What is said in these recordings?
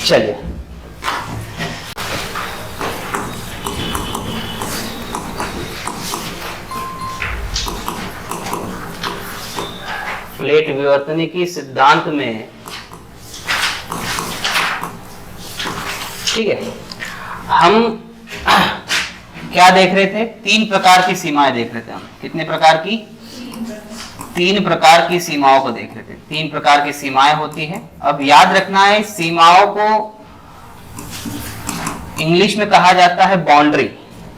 चलिए प्लेट विवर्तनिकी सिद्धांत में, ठीक है, हम क्या देख रहे थे? 3 प्रकार की सीमाएं देख रहे थे हम। कितने प्रकार की? 3 प्रकार की सीमाओं को देख रहे थे। 3 प्रकार की सीमाएं होती हैं। अब याद रखना है, सीमाओं को इंग्लिश में कहा जाता है बाउंड्री।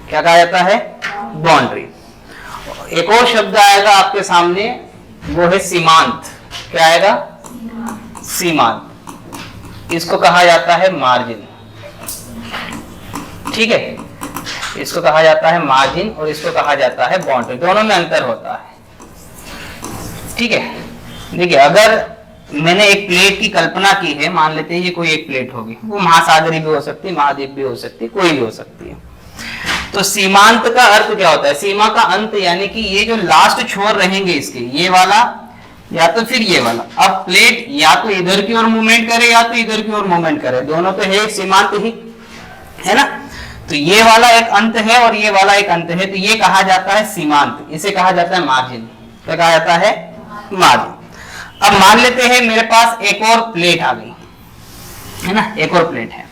क्या कहा जाता है? बाउंड्री। एक और शब्द आएगा आपके सामने, वो है सीमांत। क्या आएगा? सीमांत। इसको कहा जाता है मार्जिन। ठीक है, इसको कहा जाता है मार्जिन और इसको कहा जाता है बाउंड्री। दोनों में अंतर होता है। ठीक है, देखिए, अगर मैंने एक प्लेट की कल्पना की है, मान लेते हैं ये कोई एक प्लेट होगी, वो महासागरी भी हो सकती है, महाद्वीप भी हो सकती है, कोई भी हो सकती है। तो सीमांत का अर्थ क्या होता है? सीमा का अंत, यानी कि ये जो लास्ट छोर रहेंगे इसके, ये वाला या तो फिर ये वाला। अब प्लेट या तो इधर की ओर मूवमेंट करे या तो इधर की ओर मूवमेंट करे, दोनों तो है एक सीमांत ही, है ना। तो ये वाला एक अंत है और ये वाला एक अंत है, तो ये कहा जाता है सीमांत। इसे कहा जाता है मार्जिन। क्या कहा जाता है? मार्जिन। अब मान लेते हैं मेरे पास एक और प्लेट आ गई, है ना, एक और प्लेट है।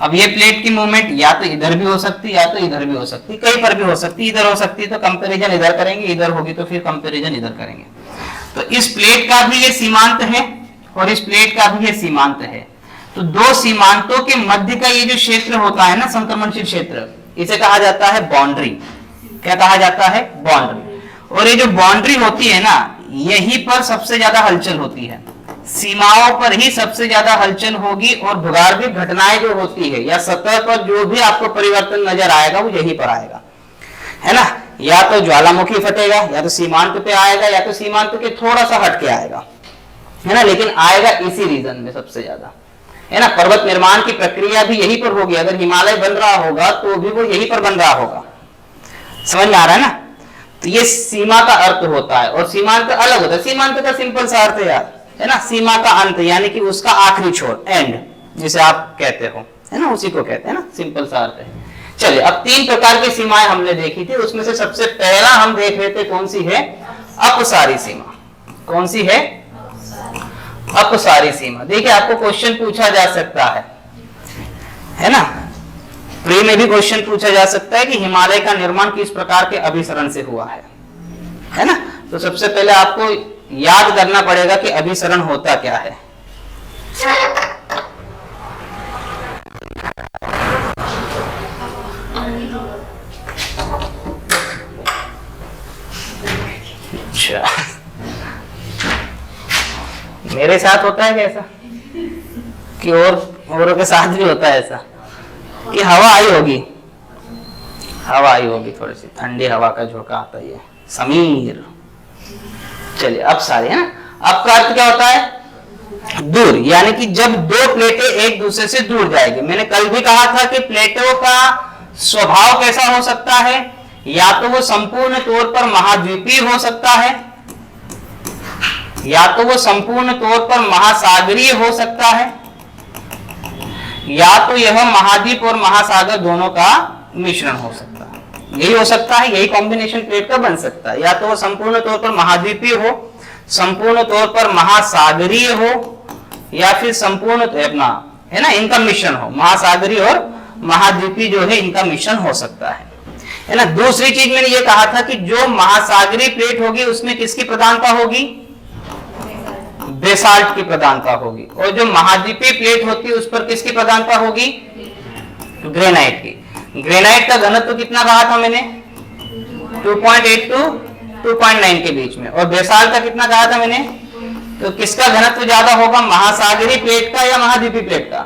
अब ये प्लेट की मूवमेंट या तो इधर भी हो सकती है या तो इधर भी हो सकती है, कहीं पर भी हो सकती है। इधर हो सकती है तो कंपैरिजन इधर करेंगे, इधर होगी तो फिर कंपैरिजन इधर करेंगे। तो इस प्लेट का भी ये सीमांत है और इस प्लेट का भी ये सीमांत है। तो दो सीमांतों के मध्य का ये जो क्षेत्र होता है ना, संक्रमणशील क्षेत्र, इसे कहा जाता है बाउंड्री। क्या कहा जाता है? बाउंड्री। और ये जो बाउंड्री होती है ना, यहीं पर सबसे ज्यादा हलचल होती है। सीमाओं पर ही सबसे ज्यादा हलचल होगी और भूगर्भिक घटनाएं जो होती है या सतह पर जो भी आपको परिवर्तन नजर आएगा वो यहीं पर आएगा, है ना। या तो ज्वालामुखी फटेगा, या तो सीमांत पे आएगा, या तो सीमांत के थोड़ा सा हट के आएगा, है ना, लेकिन आएगा इसी रीजन में सबसे ज्यादा, है ना। पर्वत निर्माण की प्रक्रिया भी यहीं पर होगी। अगर हिमालय बन रहा होगा तो भी वो यहीं पर बन रहा होगा। समझ में आ रहा है ना। तो ये सीमा का अर्थ होता है और सीमांत अलग होता है। सीमांत का सिंपल सा अर्थ है यार, है ना, सीमा का अंत, यानी कि उसका आखिरी छोर, एंड, जिसे आप कहते हो, है ना, उसी को कहते हैं ना, सिंपल सा अर्थ है। चलिए, अब 3 प्रकार की सीमाएं हमने देखी थी। उसमें से सबसे पहला हम देख रहे थे कौन सी है? अपसारी सीमा। कौन सी है? अपसारी सीमा। देखिए, आपको क्वेश्चन पूछा जा सकता है ना, प्री में भी क्वेश्चन पूछा जा सकता है कि हिमालय का निर्माण किस प्रकार के अभिसरण से हुआ है ना। तो सबसे पहले आपको याद करना पड़ेगा कि अभिसरण होता क्या है। अच्छा, मेरे साथ होता है कैसा कि औरों के साथ भी होता है ऐसा कि हवा आई होगी, थोड़ी सी ठंडी हवा का झोंका आता है, समीर। चलिए, अब सारे, है ना। अब का अर्थ क्या होता है? दूर, यानी कि जब 2 प्लेटें एक दूसरे से दूर जाएगी। मैंने कल भी कहा था कि प्लेटों का स्वभाव कैसा हो सकता है? या तो वो संपूर्ण तौर पर महाद्वीपीय हो सकता है, या तो वो संपूर्ण तौर पर महासागरीय हो सकता है, या तो यह महाद्वीप और महासागर दोनों का मिश्रण हो सकता है। यही हो सकता है, यही कॉम्बिनेशन प्लेट का बन सकता है। या तो वो संपूर्ण तौर पर महाद्वीपीय हो, संपूर्ण तौर पर महासागरीय हो, या फिर संपूर्ण अपना, है ना, इनका मिश्रण हो। महासागरीय और महाद्वीपीय जो है इनका मिश्रण हो सकता है ना। दूसरी चीज मैंने ये कहा था कि जो महासागरीय प्लेट होगी उसमें किसकी प्रधानता होगी? बेसाल्ट की प्रधानता होगी। और जो महाद्वीपीय प्लेट होती है उस पर किसकी प्रधानता होगी? ग्रेनाइट की। ग्रेनाइट का घनत्व कितना कहा था मैंने? 2.8 to 2.9 के बीच में। और बेसाल्ट का कितना कहा था मैंने? तो किसका घनत्व ज्यादा होगा? महासागरीय प्लेट का या महाद्वीपीय प्लेट का?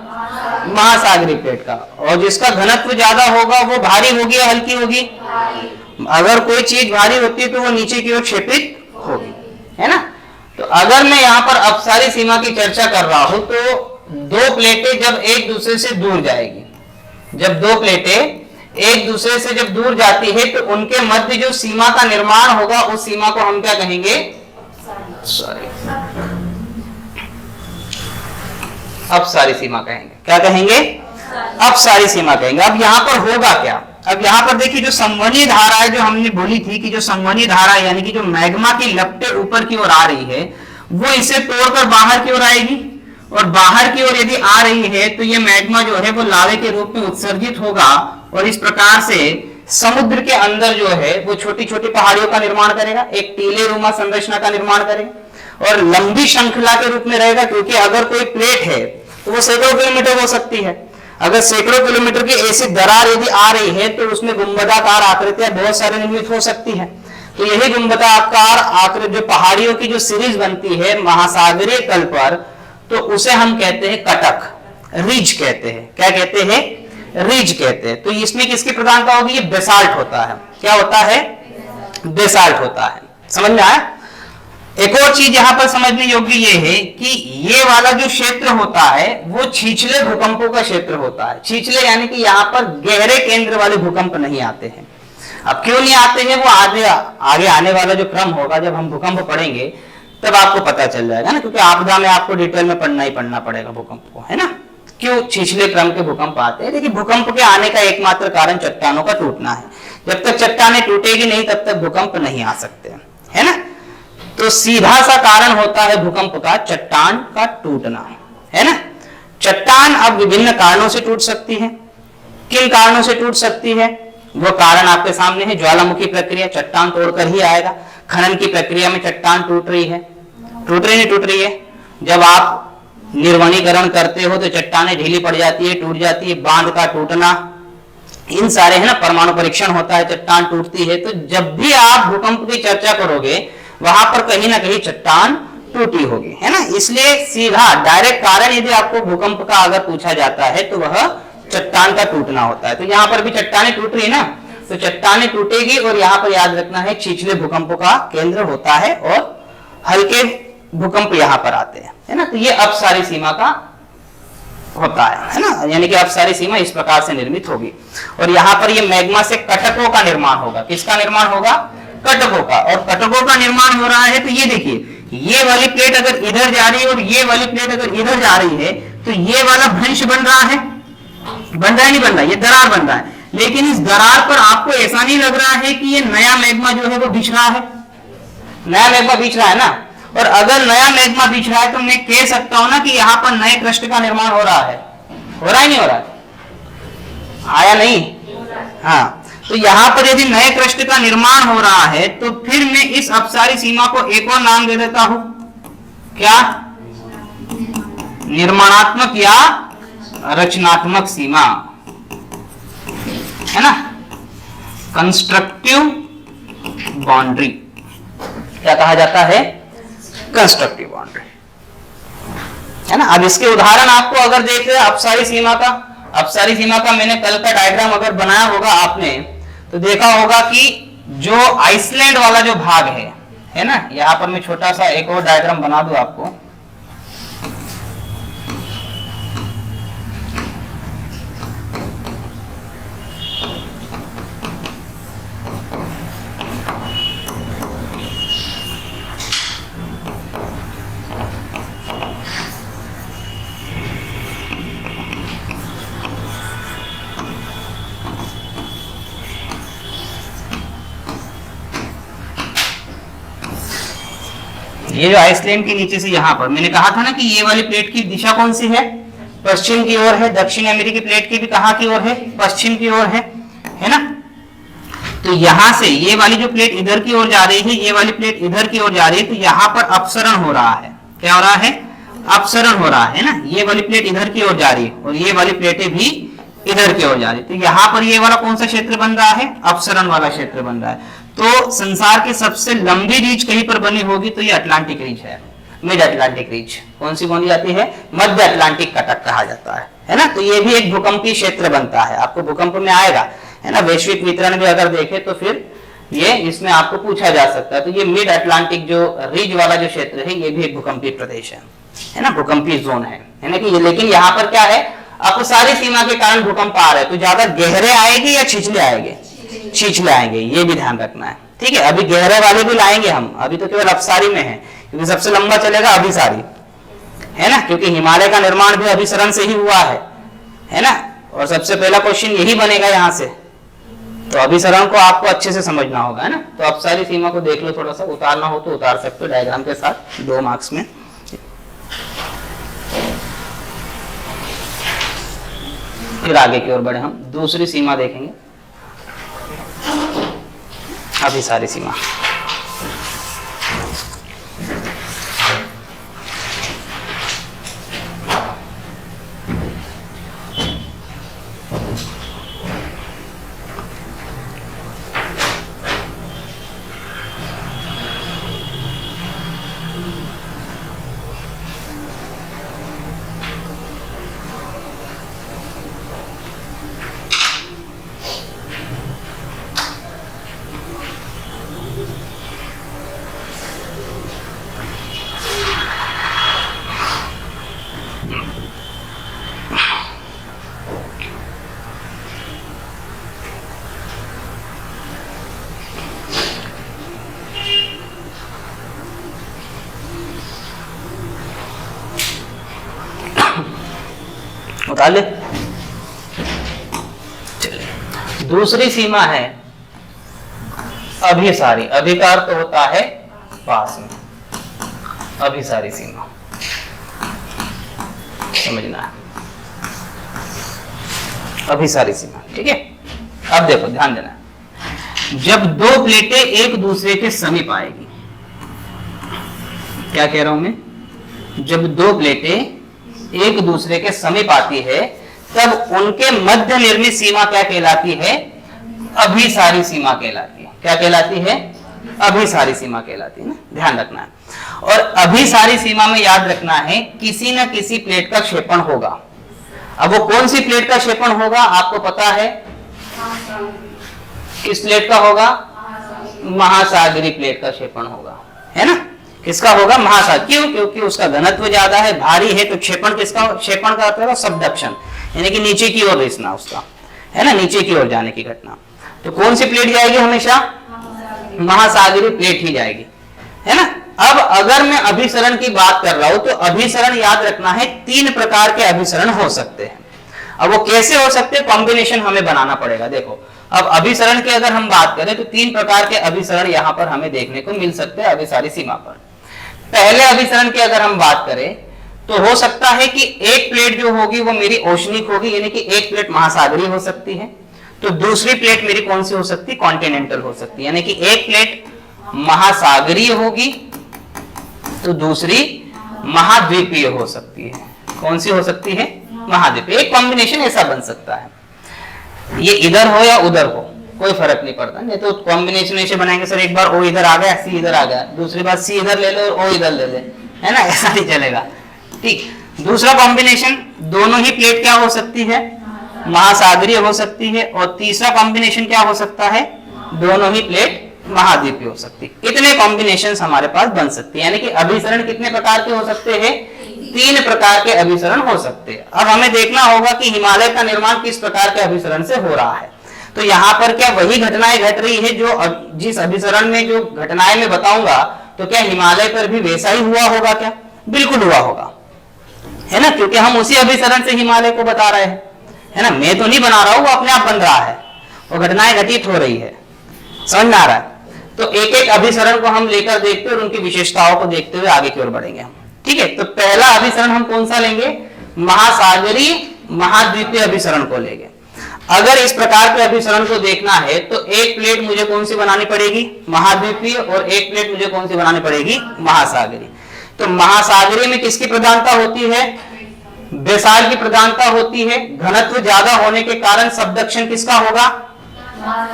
महासागरीय प्लेट का। और जिसका घनत्व ज्यादा होगा वो भारी होगी या हल्की होगी? अगर कोई चीज भारी होती है तो वो नीचे की ओर क्षेपित होगी, है ना। तो अगर मैं यहाँ पर अपसारी सीमा की चर्चा कर रहा हूं तो 2 प्लेटें जब एक दूसरे से दूर जाएगी, जब 2 प्लेटें एक दूसरे से जब दूर जाती है तो उनके मध्य जो सीमा का निर्माण होगा उस सीमा को हम क्या कहेंगे? अपसारी सीमा कहेंगे। क्या कहेंगे? अपसारी सीमा कहेंगे। अब यहाँ पर होगा क्या? अब यहाँ पर देखिए जो संवहनीय धारा है, जो हमने बोली थी कि जो संवहनीय धारा यानी कि जो मैग्मा की लपटें ऊपर की ओर आ रही है वो इसे तोड़कर बाहर की ओर आएगी, और बाहर की ओर यदि आ रही है तो ये मैग्मा जो है वो लावे के रूप में उत्सर्जित होगा, और इस प्रकार से समुद्र के अंदर जो है वो छोटी छोटी पहाड़ियों का निर्माण करेगा, एक टीलेनुमा संरचना का निर्माण करेगा और लंबी श्रृंखला के रूप में रहेगा। क्योंकि अगर कोई प्लेट है तो वो सैकड़ों किलोमीटर हो सकती है। अगर सैकड़ों किलोमीटर की ऐसी दरार यदि आ रही है तो उसमें गुंबदाकार आकृतियां बहुत सारी निर्मित हो सकती है। तो यही गुंबदाकार आकृति जो पहाड़ियों की जो सीरीज बनती है महासागरीय तल पर, तो उसे हम कहते हैं कटक, रिज कहते हैं। क्या कहते हैं? रिज कहते हैं। तो इसमें किसकी प्रधानता होगी? ये बेसाल्ट होता है। क्या होता है? बेसाल्ट होता है। समझ में आया? एक और चीज यहां पर समझने योग्य ये है कि ये वाला जो क्षेत्र होता है वो छिछले भूकंपों का क्षेत्र होता है। छिछले यानी कि यहाँ पर गहरे केंद्र वाले भूकंप नहीं आते हैं। अब क्यों नहीं आते हैं वो आगे आने वाला जो क्रम होगा, जब हम भूकंप पढ़ेंगे तब आपको पता चल जाएगा ना, क्योंकि आपदा में आपको डिटेल में पढ़ना ही पढ़ना पड़ेगा भूकंप को, है ना, क्यों छिछले क्रम के भूकंप आते हैं। देखिए भूकंप के आने का एकमात्र कारण चट्टानों का टूटना है। जब तक चट्टानें टूटेगी नहीं तब तक भूकंप नहीं आ सकते, है ना। तो सीधा सा कारण होता है भूकंप का चट्टान का टूटना, है ना। चट्टान अब विभिन्न कारणों से टूट सकती है। किन कारणों से टूट सकती है वो कारण आपके सामने है। ज्वालामुखी प्रक्रिया, चट्टान तोड़कर ही आएगा। खनन की प्रक्रिया में चट्टान टूट रही है, टूट रही नहीं टूट रही है। जब आप निर्वनीकरण करते हो तो चट्टानें ढीली पड़ जाती है, टूट जाती है। बांध का टूटना, इन सारे है ना, परमाणु परीक्षण होता है, चट्टान टूटती है। तो जब भी आप भूकंप की चर्चा करोगे वहां पर कहीं ना कहीं चट्टान टूटी होगी, है ना। इसलिए सीधा डायरेक्ट कारण यदि आपको भूकंप का अगर पूछा जाता है तो वह चट्टान का टूटना होता है। तो यहाँ पर भी चट्टानें टूट रही है ना, तो चट्टानें टूटेगी। और यहाँ पर याद रखना है छिछले भूकंपों का केंद्र होता है और हल्के भूकंप यहाँ पर आते हैं, है ना। तो ये अपसारी सीमा का होता है ना, यानी कि अपसारी सीमा इस प्रकार से निर्मित होगी। और यहाँ पर ये मैग्मा से कटकों का निर्माण होगा। किसका निर्माण होगा? कटकों का। और कटकों का निर्माण हो रहा है तो ये देखिए, ये वाली प्लेट अगर इधर जा रही है और ये वाली प्लेट अगर इधर जा रही है तो ये वाला भ्रंश बन रहा है, बन रहा है नहीं बन रहा, ये दरार बन रहा है। लेकिन इस दरार पर आपको ऐसा नहीं लग रहा है कि ये नया मैग्मा जो है वो बिछ रहा है। नया मैग्मा बिछ रहा है ना। और अगर नया मैग्मा बिछ रहा है तो मैं कह सकता हूं ना कि यहाँ पर नए क्रस्ट का निर्माण हो रहा है। हो रहा है नहीं हो रहा है? आया नहीं? हाँ। तो यहाँ पर यदि नए क्रस्ट का निर्माण हो रहा है तो फिर मैं इस अपसारी सीमा को एक और नाम दे देता हूं। क्या? निर्माणात्मक या रचनात्मक सीमा, है ना, कंस्ट्रक्टिव बाउंड्री। क्या कहा जाता है? कंस्ट्रक्टिव बाउंड्री, है ना। अब इसके उदाहरण आपको अगर देख रहे हैं अपसारी सीमा का, अपसारी सीमा का मैंने कल का डायग्राम अगर बनाया होगा आपने तो देखा होगा कि जो आइसलैंड वाला जो भाग है ना, यहां पर मैं छोटा सा एक और डायग्राम बना दूं आपको। ये जो आइसलैंड के नीचे से यहां पर मैंने कहा था ना कि ये वाली प्लेट की दिशा कौन सी है? पश्चिम की ओर है। दक्षिण अमेरिकी प्लेट की भी कहां की ओर है? पश्चिम की ओर है ना। तो यहां से ये वाली जो प्लेट इधर की ओर जा रही है, ये वाली प्लेट इधर की ओर जा रही है, तो यहां पर अपसरण हो रहा है। क्या हो रहा है? अपसरण हो रहा है ना। ये वाली प्लेट इधर की ओर जा रही है और ये वाली प्लेटें भी इधर की ओर जा रही है। तो यहाँ पर ये वाला कौन सा क्षेत्र बन रहा है? अपसरण वाला क्षेत्र बन रहा है। तो संसार की सबसे लंबी रीच कहीं पर बनी होगी तो ये अटलांटिक रीच है, मिड अटलांटिक रीच। कौन सी बोली जाती है? मध्य अटलांटिक कटक कहा जाता है ना। तो ये भी एक भूकंपीय क्षेत्र बनता है, आपको भूकंप में आएगा, है ना। वैश्विक वितरण भी अगर देखें तो फिर ये इसमें आपको पूछा जा सकता है। तो ये मिड अटलांटिक जो रीज वाला जो क्षेत्र है ये भी एक भूकंपीय प्रदेश है ना, भूकंपीय जोन है ना कि। लेकिन यहाँ पर क्या है, आपको सारी सीमा के कारण भूकंप आ रहे हैं, तो ज्यादा गहरे आएंगे या छिछले आएंगे? छिछले आएंगे, ये भी ध्यान रखना है, ठीक है। अभी गहरे वाले भी लाएंगे हम, अभी तो केवल अपसारी में है क्योंकि सबसे लंबा चलेगा अभिसारी, है ना, क्योंकि हिमालय का निर्माण भी अभिसरण से ही हुआ है ना। और सबसे पहला क्वेश्चन यही बनेगा यहाँ से, तो अभिसरण को आपको अच्छे से समझना होगा, है ना। तो अब सारी सीमा को देख लो, थोड़ा सा उतारना हो तो उतार सकते हो डायग्राम के साथ 2 मार्क्स में। फिर आगे की ओर बढ़े, हम दूसरी सीमा देखेंगे, अभिसारी सीमा। उतार ले। दूसरी सीमा है अभिसारी। अभिकार तो होता है पास में, अभिसारी सीमा समझना है, अभिसारी सीमा, ठीक है। अब देखो ध्यान देना, जब 2 प्लेटें एक दूसरे के समीप आएगी, क्या कह रहा हूं मैं, जब 2 प्लेटें एक दूसरे के समीप आती है तब उनके मध्य निर्मित सीमा क्या कहलाती है, अभिसारी सीमा कहलाती है। क्या कहलाती है, अभिसारी सीमा कहलाती है ना, ध्यान रखना है। और अभिसारी सीमा में याद रखना है किसी न किसी प्लेट का क्षेपण होगा। अब वो कौन सी प्लेट का क्षेपण होगा आपको पता है, किस प्लेट का होगा, महासागरी प्लेट का क्षेपण होगा, है ना। किसका होगा, महासागर। क्यों, क्योंकि उसका घनत्व ज्यादा है, भारी है, तो क्षेपण किसका, क्षेपण का अर्थ होगा सबदक्षण, यानी कि नीचे की ओर रिसना उसका, है ना, नीचे की ओर जाने की घटना। तो कौन सी प्लेट जाएगी, हमेशा महासागरी प्लेट ही जाएगी, है ना। अब अगर मैं अभिसरण की बात कर रहा हूं तो अभिसरण याद रखना है 3 प्रकार के अभिसरण हो सकते हैं। अब वो कैसे हो सकते हैं, कॉम्बिनेशन हमें बनाना पड़ेगा। देखो अब अभिसरण की अगर हम बात करें तो 3 प्रकार के अभिसरण यहां पर हमें देखने को मिल सकते हैं अभिसारी सीमा पर। पहले अभिसरण की अगर हम बात करें तो हो सकता है कि एक प्लेट जो होगी वो मेरी ओशनिक होगी, यानी कि एक प्लेट महासागरी हो सकती है, तो दूसरी प्लेट मेरी कौन सी हो सकती है, कॉन्टिनेंटल हो सकती है। यानी कि एक प्लेट महासागरीय होगी तो दूसरी महाद्वीपीय हो सकती है। कौन सी हो सकती है, महाद्वीपीय। एक कॉम्बिनेशन ऐसा बन सकता है, ये इधर हो या उधर हो कोई फर्क नहीं पड़ता। नहीं तो कॉम्बिनेशन ऐसे बनाएंगे, सर एक बार ओ इधर आ गया, सी इधर आ गया, दूसरी बार सी इधर ले लो और ओ इधर ले ले, है ना, ऐसा नहीं चलेगा। ठीक, दूसरा कॉम्बिनेशन दोनों ही प्लेट क्या हो सकती है, महासागरीय हो सकती है, और तीसरा कॉम्बिनेशन क्या हो सकता है, दोनों ही प्लेट महाद्वीपीय हो सकती है। कितने कॉम्बिनेशन हमारे पास बन सकते हैं, यानी कि अभिसरण कितने प्रकार के हो सकते हैं, 3 प्रकार के अभिसरण हो सकते हैं। अब हमें देखना होगा कि हिमालय का निर्माण किस प्रकार के अभिसरण से हो रहा है। तो यहाँ पर क्या वही घटनाएं घट रही है जो जिस अभिसरण में जो घटनाएं मैं बताऊंगा, तो क्या हिमालय पर भी वैसा ही हुआ होगा क्या, बिल्कुल हुआ होगा, है ना, क्योंकि हम उसी अभिसरण से हिमालय को बता रहे हैं, है ना। मैं तो नहीं बना रहा हूं, वो अपने आप बन रहा है, वो घटनाएं घटित हो रही है, समझ में आ रहा है। तो एक एक अभिसरण को हम लेकर देखते हैं और उनकी विशेषताओं को देखते हुए आगे की ओर बढ़ेंगे हम, ठीक है। तो पहला अभिसरण हम कौन सा लेंगे, महासागरी महाद्वीपीय अभिसरण को लेंगे। अगर इस प्रकार के अभिसरण को देखना है तो एक प्लेट मुझे कौन सी बनानी पड़ेगी, महाद्वीपीय, और एक प्लेट मुझे कौन सी बनानी पड़ेगी, महासागरी। तो महासागरी में किसकी प्रधानता होती है, बेसाल की प्रधानता होती है। घनत्व ज्यादा होने के कारण सबदक्षण किसका होगा,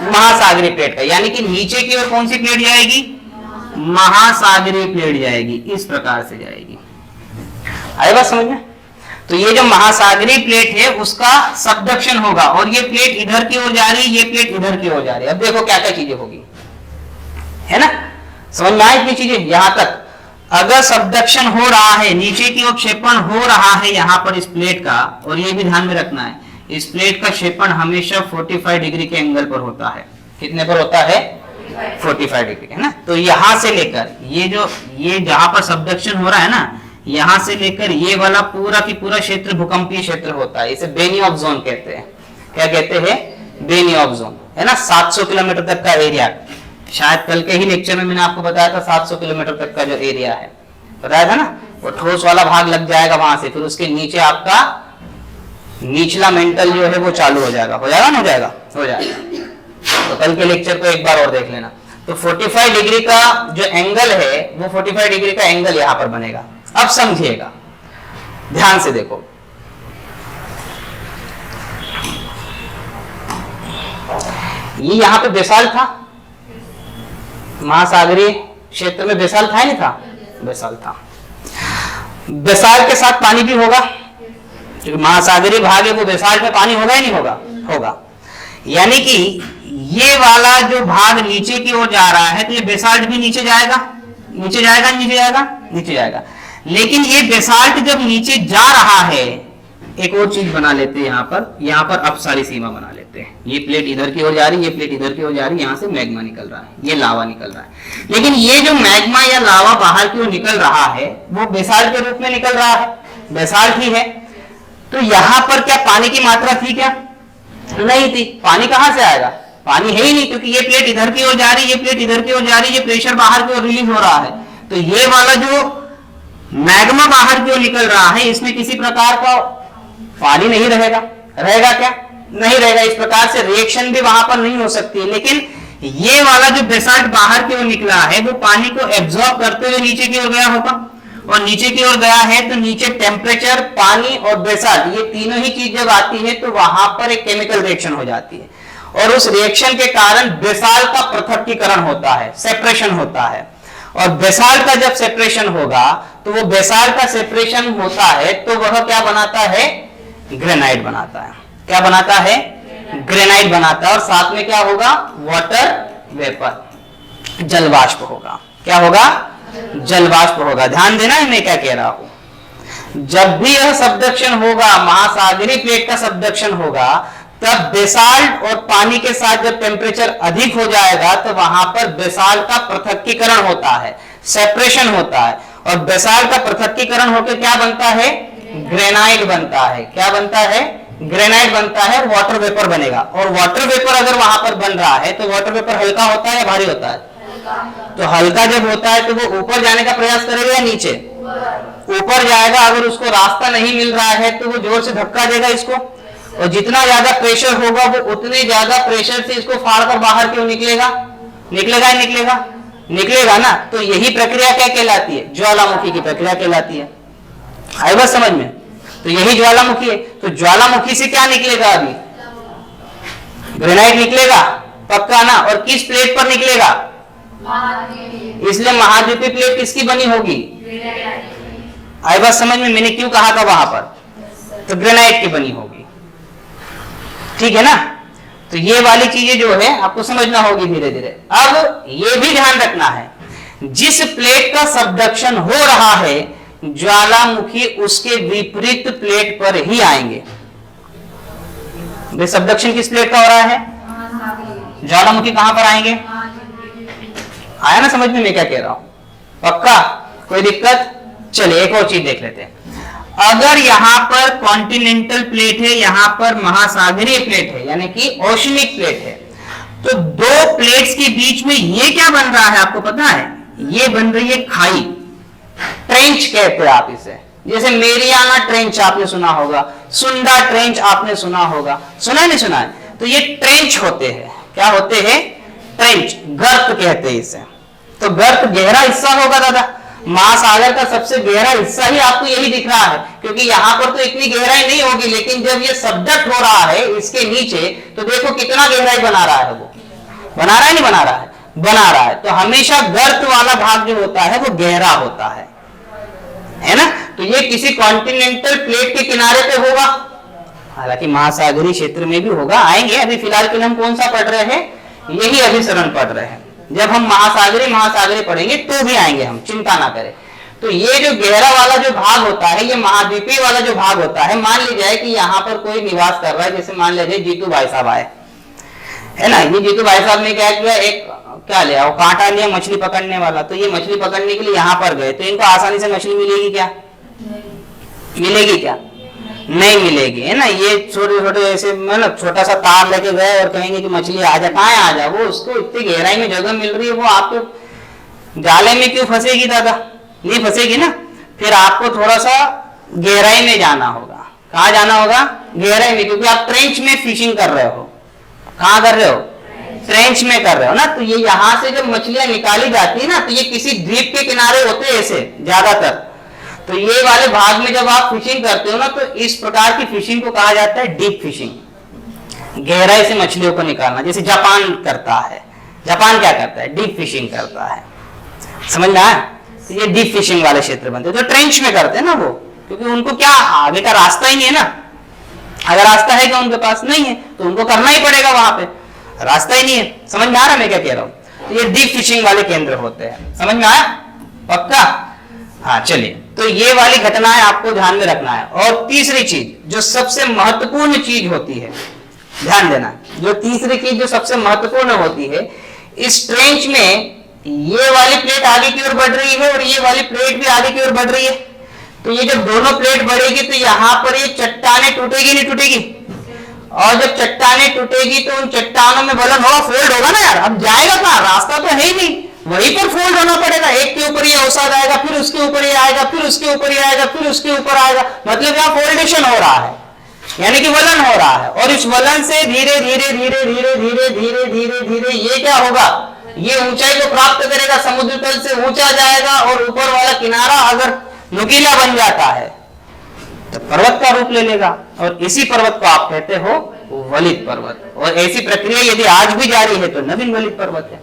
महासागरी प्लेट का, यानी कि नीचे की ओर कौन सी प्लेट जाएगी, महासागरी प्लेट जाएगी, इस प्रकार से जाएगी। आए बात समझ में। तो ये जो महासागरी प्लेट है उसका सबदक्षण होगा, और ये प्लेट इधर की ओर जा रही है, ये प्लेट इधर की ओर जा रही है। अब देखो क्या क्या चीजें होगी, है ना, समझ में आए इतनी चीजें। यहां तक अगर सबदक्षण हो रहा है, नीचे की ओर क्षेपण हो रहा है यहां पर इस प्लेट का, और ये भी ध्यान में रखना है इस प्लेट का क्षेपण हमेशा 45 डिग्री के एंगल पर होता है। कितने पर होता है, 45 डिग्री, है ना। तो यहां से लेकर ये जहां पर सबदक्षण हो रहा है ना, यहां से लेकर ये वाला पूरा की पूरा क्षेत्र भूकंपीय क्षेत्र होता है, इसे बेनियोफ जोन कहते हैं। क्या कहते हैं? बेनियोफ जोन, है ना। 700 किलोमीटर तक का एरिया, शायद कल के ही लेक्चर में मैंने आपको बताया था 700 किलोमीटर तक का जो एरिया है बताया था ना, वो ठोस वाला भाग लग जाएगा वहां से, फिर उसके नीचे आपका निचला मेंटल जो है वो चालू हो जाएगा। हो जाएगा ना? हो जाएगा, हो जाएगा। तो कल के लेक्चर को एक बार और देख लेना। तो 45 डिग्री का जो एंगल है वो 45 डिग्री का एंगल यहां पर बनेगा। अब समझिएगा, ध्यान से देखो, ये यहां पे बेसाल्ट था, महासागरीय क्षेत्र में बेसाल्ट था, नहीं था? बेसाल्ट था। बेसाल्ट के साथ पानी भी होगा, क्योंकि महासागरीय भाग है वो बेसाल्ट में पानी होगा ही नहीं होगा? होगा। यानी कि ये वाला जो भाग नीचे की ओर जा रहा है तो ये बेसाल्ट भी नीचे जाएगा, नीचे जाएगा, नीचे जाएगा, नीचे जाएगा। लेकिन ये बेसाल्ट जब नीचे जा रहा है, एक और चीज बना लेते हैं यहाँ पर अपसारी सीमा बना लेते हैं। ये प्लेट इधर की ओर जा रही है, ये प्लेट इधर की ओर जा रही है, यहाँ से मैग्मा निकल रहा है, ये लावा निकल रहा है। लेकिन ये जो मैग्मा या लावा बाहर की ओर निकल रहा है वो बेसाल्ट के रूप में निकल रहा है, बेसाल्ट ही है। तो यहाँ पर क्या पानी की मात्रा थी? क्या नहीं थी। पानी कहां से आएगा? पानी है ही नहीं, क्योंकि ये प्लेट इधर की ओर जा रही है, ये प्लेट इधर की ओर जा रही है, ये प्रेशर बाहर की ओर रिलीज हो रहा है। तो ये वाला जो मैग्मा बाहर की ओर निकल रहा है, इसमें किसी प्रकार का पानी नहीं रहेगा। रहेगा क्या? नहीं रहेगा। इस प्रकार से रिएक्शन भी वहां पर नहीं हो सकती है। लेकिन ये वाला जो बेसाल्ट बाहर की ओर निकला है वो पानी को एब्जॉर्ब करते हुए नीचे की ओर गया होगा, और नीचे की ओर गया है तो नीचे टेम्परेचर, पानी और बेसाल्ट, ये तीनों ही चीज जब आती है तो वहां पर एक केमिकल रिएक्शन हो जाती है, और उस रिएक्शन के कारण बेसाल्ट का पृथक्कीकरण होता है, सेपरेशन होता है। और बेसाल्ट का जब सेपरेशन होगा तो वो बेसाल्ट का सेपरेशन होता है तो वह क्या बनाता है? ग्रेनाइट बनाता है। क्या बनाता है? ग्रेनाइट बनाता है। और साथ में क्या होगा? वाटर वेपर, जलवाष्प होगा। क्या होगा? जलवाष्प होगा। ध्यान देना है मैं क्या कह रहा हूं। जब भी यह सबडक्शन होगा, महासागरीय प्लेट का सबडक्शन होगा, तब बेसाल्ट और पानी के साथ जब टेम्परेचर अधिक हो जाएगा तो वहां पर बेसाल्ट का पृथक्कीकरण होता है, सेपरेशन होता है। और बेसाल्ट का पृथक्कीकरण होकर क्या बनता है? ग्रेनाइट बनता है। क्या बनता है? ग्रेनाइट बनता है, और वाटर वेपर बनेगा। और वाटर वेपर अगर वहां पर बन रहा है तो वाटर वेपर हल्का होता है या भारी होता है? तो हल्का जब होता है तो वो ऊपर जाने का प्रयास करेगा या नीचे? ऊपर जाएगा। अगर उसको रास्ता नहीं मिल रहा है तो वो जोर से धक्का देगा इसको, और जितना ज्यादा प्रेशर होगा वो उतने ज्यादा प्रेशर से इसको फाड़कर बाहर क्यों निकलेगा? निकलेगा ही निकलेगा, निकलेगा ना। तो यही प्रक्रिया क्या कहलाती है? ज्वालामुखी की प्रक्रिया कहलाती है। आई बात समझ में? तो यही ज्वालामुखी है। तो ज्वालामुखी से क्या निकलेगा? अभी ग्रेनाइट निकलेगा पक्का ना। और किस प्लेट पर निकलेगा? इसलिए महाद्वीपीय प्लेट किसकी बनी होगी? आई बात समझ में? मैंने क्यों कहा था वहां पर? तो ग्रेनाइट की बनी होगी। ठीक है ना। तो ये वाली चीजें जो है आपको समझना होगी धीरे धीरे। अब ये भी ध्यान रखना है, जिस प्लेट का सबडक्शन हो रहा है ज्वालामुखी उसके विपरीत प्लेट पर ही आएंगे। सबडक्शन किस प्लेट का हो रहा है? ज्वालामुखी कहां पर आएंगे? आया ना समझ में मैं क्या कह रहा हूं? पक्का? कोई दिक्कत? चलिए एक और चीज देख लेते हैं। अगर यहां पर कॉन्टिनेंटल प्लेट है, यहां पर महासागरीय प्लेट है, यानी कि ओशनिक प्लेट है, तो दो प्लेट्स के बीच में ये क्या बन रहा है आपको पता है? ये बन रही है खाई, ट्रेंच कहते हैं आप इसे। जैसे मेरियाना ट्रेंच आपने सुना होगा, सुंडा ट्रेंच आपने सुना होगा, सुना है नहीं सुना है? तो ये ट्रेंच होते हैं। क्या होते हैं? ट्रेंच, गर्त कहते हैं इसे। तो गर्त गहरा हिस्सा होगा दादा, महासागर का सबसे गहरा हिस्सा ही आपको यही दिख रहा है, क्योंकि यहां पर तो इतनी गहराई नहीं होगी, लेकिन जब ये सबडक्ट हो रहा है इसके नीचे तो देखो कितना गहराई बना रहा है। वो बना रहा है नहीं बना रहा है? बना रहा है। तो हमेशा गर्त वाला भाग जो होता है वो गहरा होता है ना। तो ये किसी कॉन्टिनेंटल प्लेट के किनारे पे होगा, हालांकि महासागरीय क्षेत्र में भी होगा, आएंगे। अभी फिलहाल के लिए हम कौन सा पढ़ रहे हैं? यही अभिसरण पढ़ रहे हैं। जब हम महासागरीय पढ़ेंगे तो भी आएंगे हम, चिंता ना करें। तो ये जो गहरा वाला जो भाग होता है, ये महाद्वीपीय वाला जो भाग होता है, मान लीजिए कि यहाँ पर कोई निवास कर रहा है, जैसे मान लीजिए जीतू भाई साहब आए, है ना। ये जीतू भाई साहब ने क्या किया? एक क्या लिया? वो कांटा लिया मछली पकड़ने वाला। तो ये मछली पकड़ने के लिए यहाँ पर गए, तो इनको आसानी से मछली मिलेगी क्या? मिलेगी क्या? नहीं मिलेगी, है ना। ये छोटे छोटे ऐसे मतलब छोटा सा तार लेके गए और कहेंगे कि मछली आ जा, कहाँ आ जा, वो उसको इतनी गहराई में जगह मिल रही है, वो आपके जाले में क्यों फंसेगी दादा? नहीं फंसेगी ना। फिर आपको थोड़ा सा गहराई में जाना होगा। कहाँ जाना होगा? गहराई में, क्योंकि आप ट्रेंच में फिशिंग कर रहे हो। कहाँ कर रहे हो? ट्रेंच में कर रहे हो ना। तो ये यहाँ से जब मछलियां निकाली जाती है ना, तो ये किसी द्वीप के किनारे होते हैं ऐसे ज्यादातर। तो ये वाले भाग में जब आप फिशिंग करते हो ना, तो इस प्रकार की फिशिंग को कहा जाता है डीप फिशिंग, गहराई से मछलियों को निकालना, जैसे जापान करता है। जापान क्या करता है? डीप फिशिंग करता है, समझ में आया? तो ये डीप फिशिंग वाले क्षेत्र बनते हैं, जो ट्रेंच में करते हैं ना वो, क्योंकि उनको क्या आगे का रास्ता ही नहीं है ना। अगर रास्ता है कि उनके पास नहीं है, तो उनको करना ही पड़ेगा, वहां पे रास्ता ही नहीं है। समझ में आ रहा मैं क्या कह रहा हूं? तो ये डीप फिशिंग वाले केंद्र होते हैं, समझ में आया? पक्का? हाँ चलिए, तो ये वाली घटनाएं आपको ध्यान में रखना है। और तीसरी चीज जो सबसे महत्वपूर्ण चीज होती है, ध्यान देना, जो तीसरी चीज जो सबसे महत्वपूर्ण होती है, इस ट्रेंच में ये वाली प्लेट आगे की ओर बढ़ रही है और ये वाली प्लेट भी आगे की ओर बढ़ रही है। तो ये जब दोनों प्लेट बढ़ेगी तो यहाँ पर ये चट्टानें टूटेगी नहीं टूटेगी? और जब चट्टानें टूटेगी तो उन चट्टानों में बलन होगा, फोल्ड होगा ना यार। अब जाएगा कहाँ? रास्ता तो है ही नहीं, वहीं पर फोल्ड होना पड़ेगा। एक के ऊपर ये अवसाद आएगा, फिर उसके ऊपर ये आएगा, फिर उसके ऊपर ये आएगा, फिर उसके ऊपर आएगा। मतलब यहाँ फोल्डेशन हो रहा है, यानी कि वलन हो रहा है। और इस वलन से धीरे धीरे धीरे धीरे धीरे धीरे धीरे धीरे ये क्या होगा? ये ऊंचाई को प्राप्त करेगा, समुद्र तल से ऊंचा जाएगा, और ऊपर वाला किनारा अगर नुकीला बन जाता है तो पर्वत का रूप ले लेगा। और इसी पर्वत को आप कहते हो वलित पर्वत। और ऐसी प्रक्रिया यदि आज भी जारी है तो नवीन वलित पर्वत है,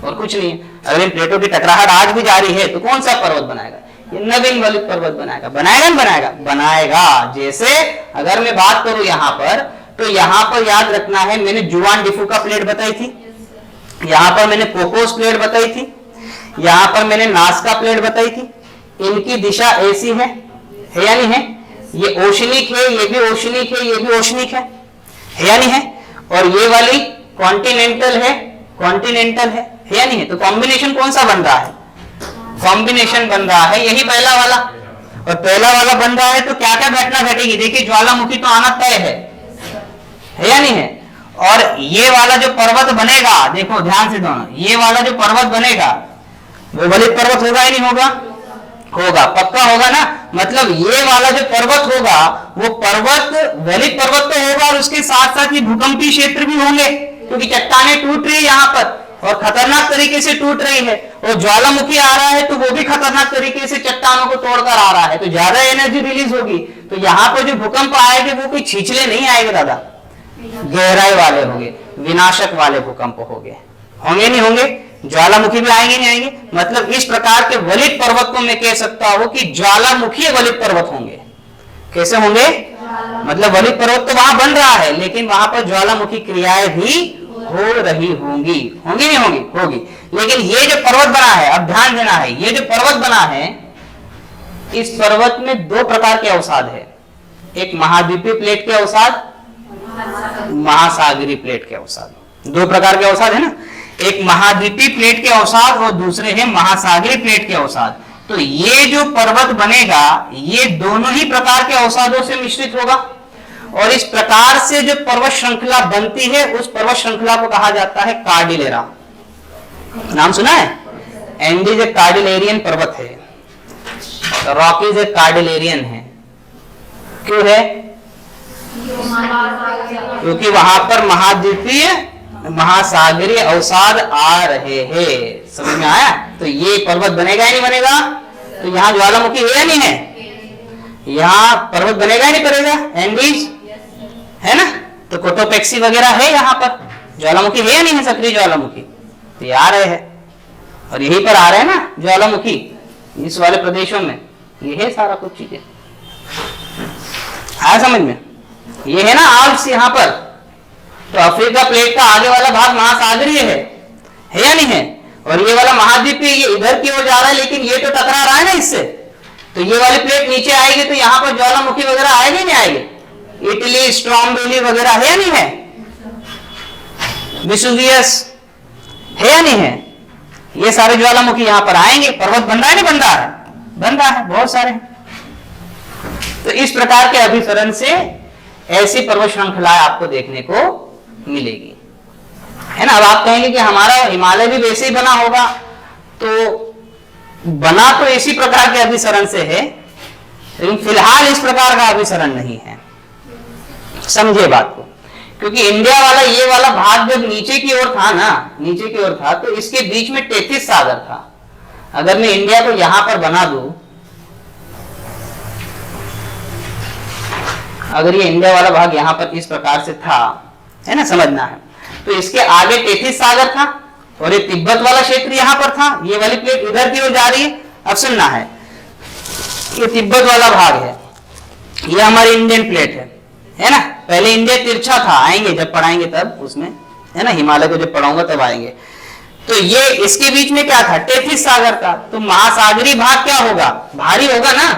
और कुछ नहीं है। अगर इन प्लेटों की टकराहट आज भी जारी है तो कौन सा पर्वत बनाएगा? ये नवीन वलित पर्वत बनाएगा। बनाएगा नहीं बनाएगा? बनाएगा। जैसे अगर मैं बात करूं यहां पर, तो यहां पर याद रखना है, मैंने जुआन डिफुका प्लेट बताई थी, यहां पर मैंने पोकोस प्लेट बताई थी, यहां पर मैंने नास्का प्लेट बताई थी। इनकी दिशा ऐसी है या नहीं है? ये ओशनिक है, ये भी ओशनिक है, ये भी ओशनिक है या नहीं है? और ये वाली कॉन्टिनेंटल है, कॉन्टिनेंटल है या नहीं है? तो कॉम्बिनेशन कौन सा बन रहा है? कॉम्बिनेशन बन रहा है यही पहला वाला। और पहला वाला बन रहा है तो क्या क्या घटना घटेगी? देखिए, ज्वालामुखी तो आना तय है या नहीं है? और ये वाला जो पर्वत बनेगा, देखो ध्यान से दोनों, ये वाला जो पर्वत बनेगा वो वलित पर्वत होगा या नहीं होगा? होगा, पक्का होगा ना। मतलब ये वाला जो पर्वत होगा वो पर्वत वलित पर्वत तो होगा, और उसके साथ साथ ये भूकंपीय क्षेत्र भी होंगे, क्योंकि चट्टानें टूट रही है यहाँ पर और खतरनाक तरीके से टूट रही है। और ज्वालामुखी आ रहा है तो वो भी खतरनाक तरीके से चट्टानों को तोड़कर आ रहा है, तो ज्यादा एनर्जी रिलीज होगी। तो यहाँ पर जो भूकंप आएंगे वो कोई छिछले नहीं आएंगे दादा, गहराई वाले होंगे, विनाशक वाले भूकंप होंगे। होंगे नहीं होंगे? ज्वालामुखी भी आएंगे नहीं आएंगे? मतलब इस प्रकार के वलित पर्वत को मैं कह सकता हूं कि ज्वालामुखी वलित पर्वत होंगे। कैसे होंगे? मतलब वलित पर्वत तो वहां बन रहा है, लेकिन वहां पर ज्वालामुखी क्रियाएं भी हो रही होंगी। होंगी नहीं होंगी? होगी। लेकिन ये जो पर्वत बना है, अब ध्यान देना है, ये जो पर्वत बना है, इस पर्वत में दो प्रकार के अवसाद है। एक महाद्वीपीय प्लेट के अवसाद, महासागरीय प्लेट के अवसाद। दो प्रकार के अवसाद है ना, एक महाद्वीपीय प्लेट के अवसाद और दूसरे है महासागरीय प्लेट के अवसाद। तो ये जो पर्वत बनेगा ये दोनों ही प्रकार के अवसादों से मिश्रित होगा, और इस प्रकार से जो पर्वत श्रृंखला बनती है उस पर्वत श्रृंखला को कहा जाता है कार्डिलेरा। नाम सुना है? एंडीज एक कार्डिलेरियन पर्वत है, रॉकीज एक कार्डिलेरियन है। क्यों है? क्योंकि वहां पर महाद्वीपीय महासागरीय अवसाद आ रहे हैं। समझ में आया? तो ये पर्वत बनेगा या नहीं बनेगा? तो यहाँ ज्वालामुखी है या नहीं है? यहाँ पर्वत बनेगा या नहीं बनेगा? एंडीज है ना, तो कोटोपेक्सी वगैरह है यहाँ पर। ज्वालामुखी है या नहीं है? सक्रिय ज्वालामुखी तो ये आ रहे हैं, और यहीं पर आ रहे हैं ना ज्वालामुखी, इस वाले प्रदेशों में ये है सारा कुछ चीजें। आया समझ में? ये है ना आल्प्स यहाँ पर। तो अफ्रीका प्लेट का आगे वाला भाग महासागरीय है या नहीं है? और ये वाला महाद्वीपीय ये इधर की ओर जा रहा है, लेकिन ये तो टकरा रहा है ना इससे। तो ये वाली प्लेट नीचे आएगी तो यहाँ पर ज्वालामुखी वगैरह आएगी नहीं आएगी? इटली, स्ट्रॉम्बेली वगैरह है या नहीं है? विसुवियस है या नहीं है? ये सारे ज्वालामुखी यहाँ पर आएंगे। पर्वत बन रहा है नहीं बन रहा है? बन रहा है, बहुत सारे। तो इस प्रकार के अभिसरण से ऐसी पर्वत श्रृंखलाएं आपको देखने को मिलेगी, है ना। अब आप कहेंगे कि हमारा हिमालय भी वैसे ही बना होगा, तो बना तो इसी प्रकार के अभिसरण से है, लेकिन फिलहाल इस प्रकार का अभिसरण नहीं है। समझिए बात को, क्योंकि इंडिया वाला ये वाला भाग जब नीचे की ओर था ना, नीचे की ओर था, तो इसके बीच में 33 सागर था। अगर मैं इंडिया को यहां पर बना दूं, अगर ये इंडिया वाला भाग यहां पर इस प्रकार से था, है ना, समझना है, तो इसके आगे 33 सागर था और ये तिब्बत वाला क्षेत्र यहां पर था, ये वाली प्लेट इधर की ओर जा रही है। अब सुनना है, ये तिब्बत वाला भाग है, ये हमारी इंडियन प्लेट है ना। पहले इंडिया तिरछा था, आएंगे जब पढ़ाएंगे तब उसमें, है ना, हिमालय को जब पढ़ाऊंगा तब आएंगे। तो ये इसके बीच में क्या था, 33 सागर था। तो महासागरीय भाग क्या होगा, भारी होगा ना।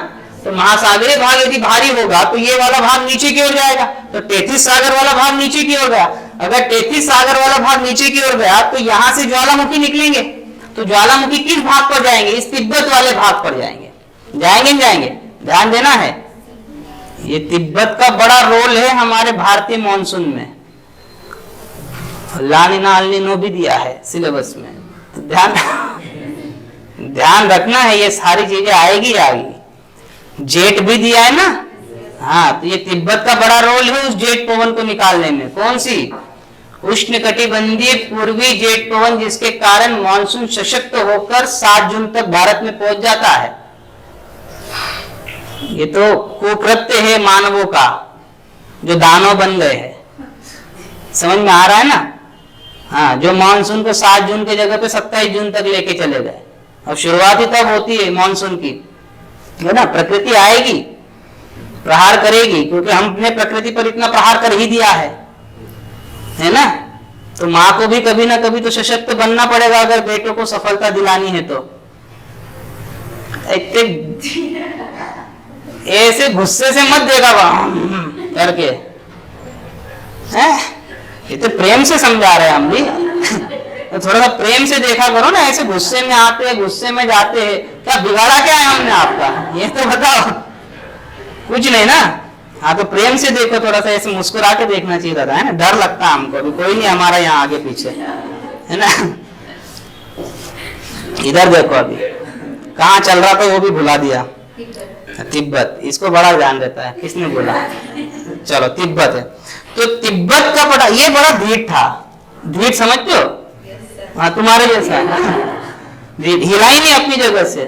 तो महासागरीय भाग यदि भारी होगा तो ये वाला भाग नीचे की ओर जाएगा, तो 33 सागर वाला भाग नीचे की ओर गया। अगर 33 सागर वाला भाग नीचे की ओर गया तो यहां से ज्वालामुखी निकलेंगे, तो ज्वालामुखी किस भाग पर जाएंगे, इस तिब्बत वाले भाग पर जाएंगे। जाएंगे नहीं जाएंगे, ध्यान देना है। ये तिब्बत का बड़ा रोल है हमारे भारतीय मॉनसून में, लानिना अल्निनो भी दिया है सिलेबस में, तो ध्यान रखना है, ये सारी चीजें आएगी आएगी। जेट भी दिया है ना, हाँ, तो ये तिब्बत का बड़ा रोल है उस जेट पवन को निकालने में। कौन सी, उष्णकटिबंधीय पूर्वी जेट पवन, जिसके कारण मानसून सशक्त होकर 7 जून तक भारत में पहुंच जाता है। ये तो कुकृत्य है मानवों का, जो दानव बन गए हैं। समझ में आ रहा है ना। हाँ, जो मानसून को 7 जून की जगह पे 27 जून तक लेके चले गए। और शुरुआत ही तब होती है मानसून की, है ना। प्रकृति आएगी, प्रहार करेगी, क्योंकि हमने प्रकृति पर इतना प्रहार कर ही दिया है ना। तो माँ को भी कभी ना कभी तो सशक्त बनना पड़ेगा अगर बेटों को सफलता दिलानी है। तो ऐसे गुस्से से मत देगा करके, है, ये तो प्रेम से समझा रहे हैं हम भी। तो थोड़ा सा प्रेम से देखा करो ना, ऐसे गुस्से में आते हैं, गुस्से में जाते हैं, क्या बिगाड़ा क्या है हमने आपका, ये तो बताओ। कुछ नहीं ना। हाँ, तो प्रेम से देखो, थोड़ा सा ऐसे मुस्कुरा के देखना चाहिए था, है ना। डर लगता है हमको, अभी कोई नहीं हमारा यहाँ आगे पीछे, है ना। इधर देखो, अभी कहाँ चल रहा था वो भी भुला दिया। तिब्बत, इसको बड़ा ध्यान देता है, किसने बोला। चलो, तिब्बत है। तो तिब्बत का बड़ा, ये बड़ा ढीठ था। ढीठ समझते हो, हाँ, तुम्हारे जैसा। हिला ही नहीं अपनी जगह से।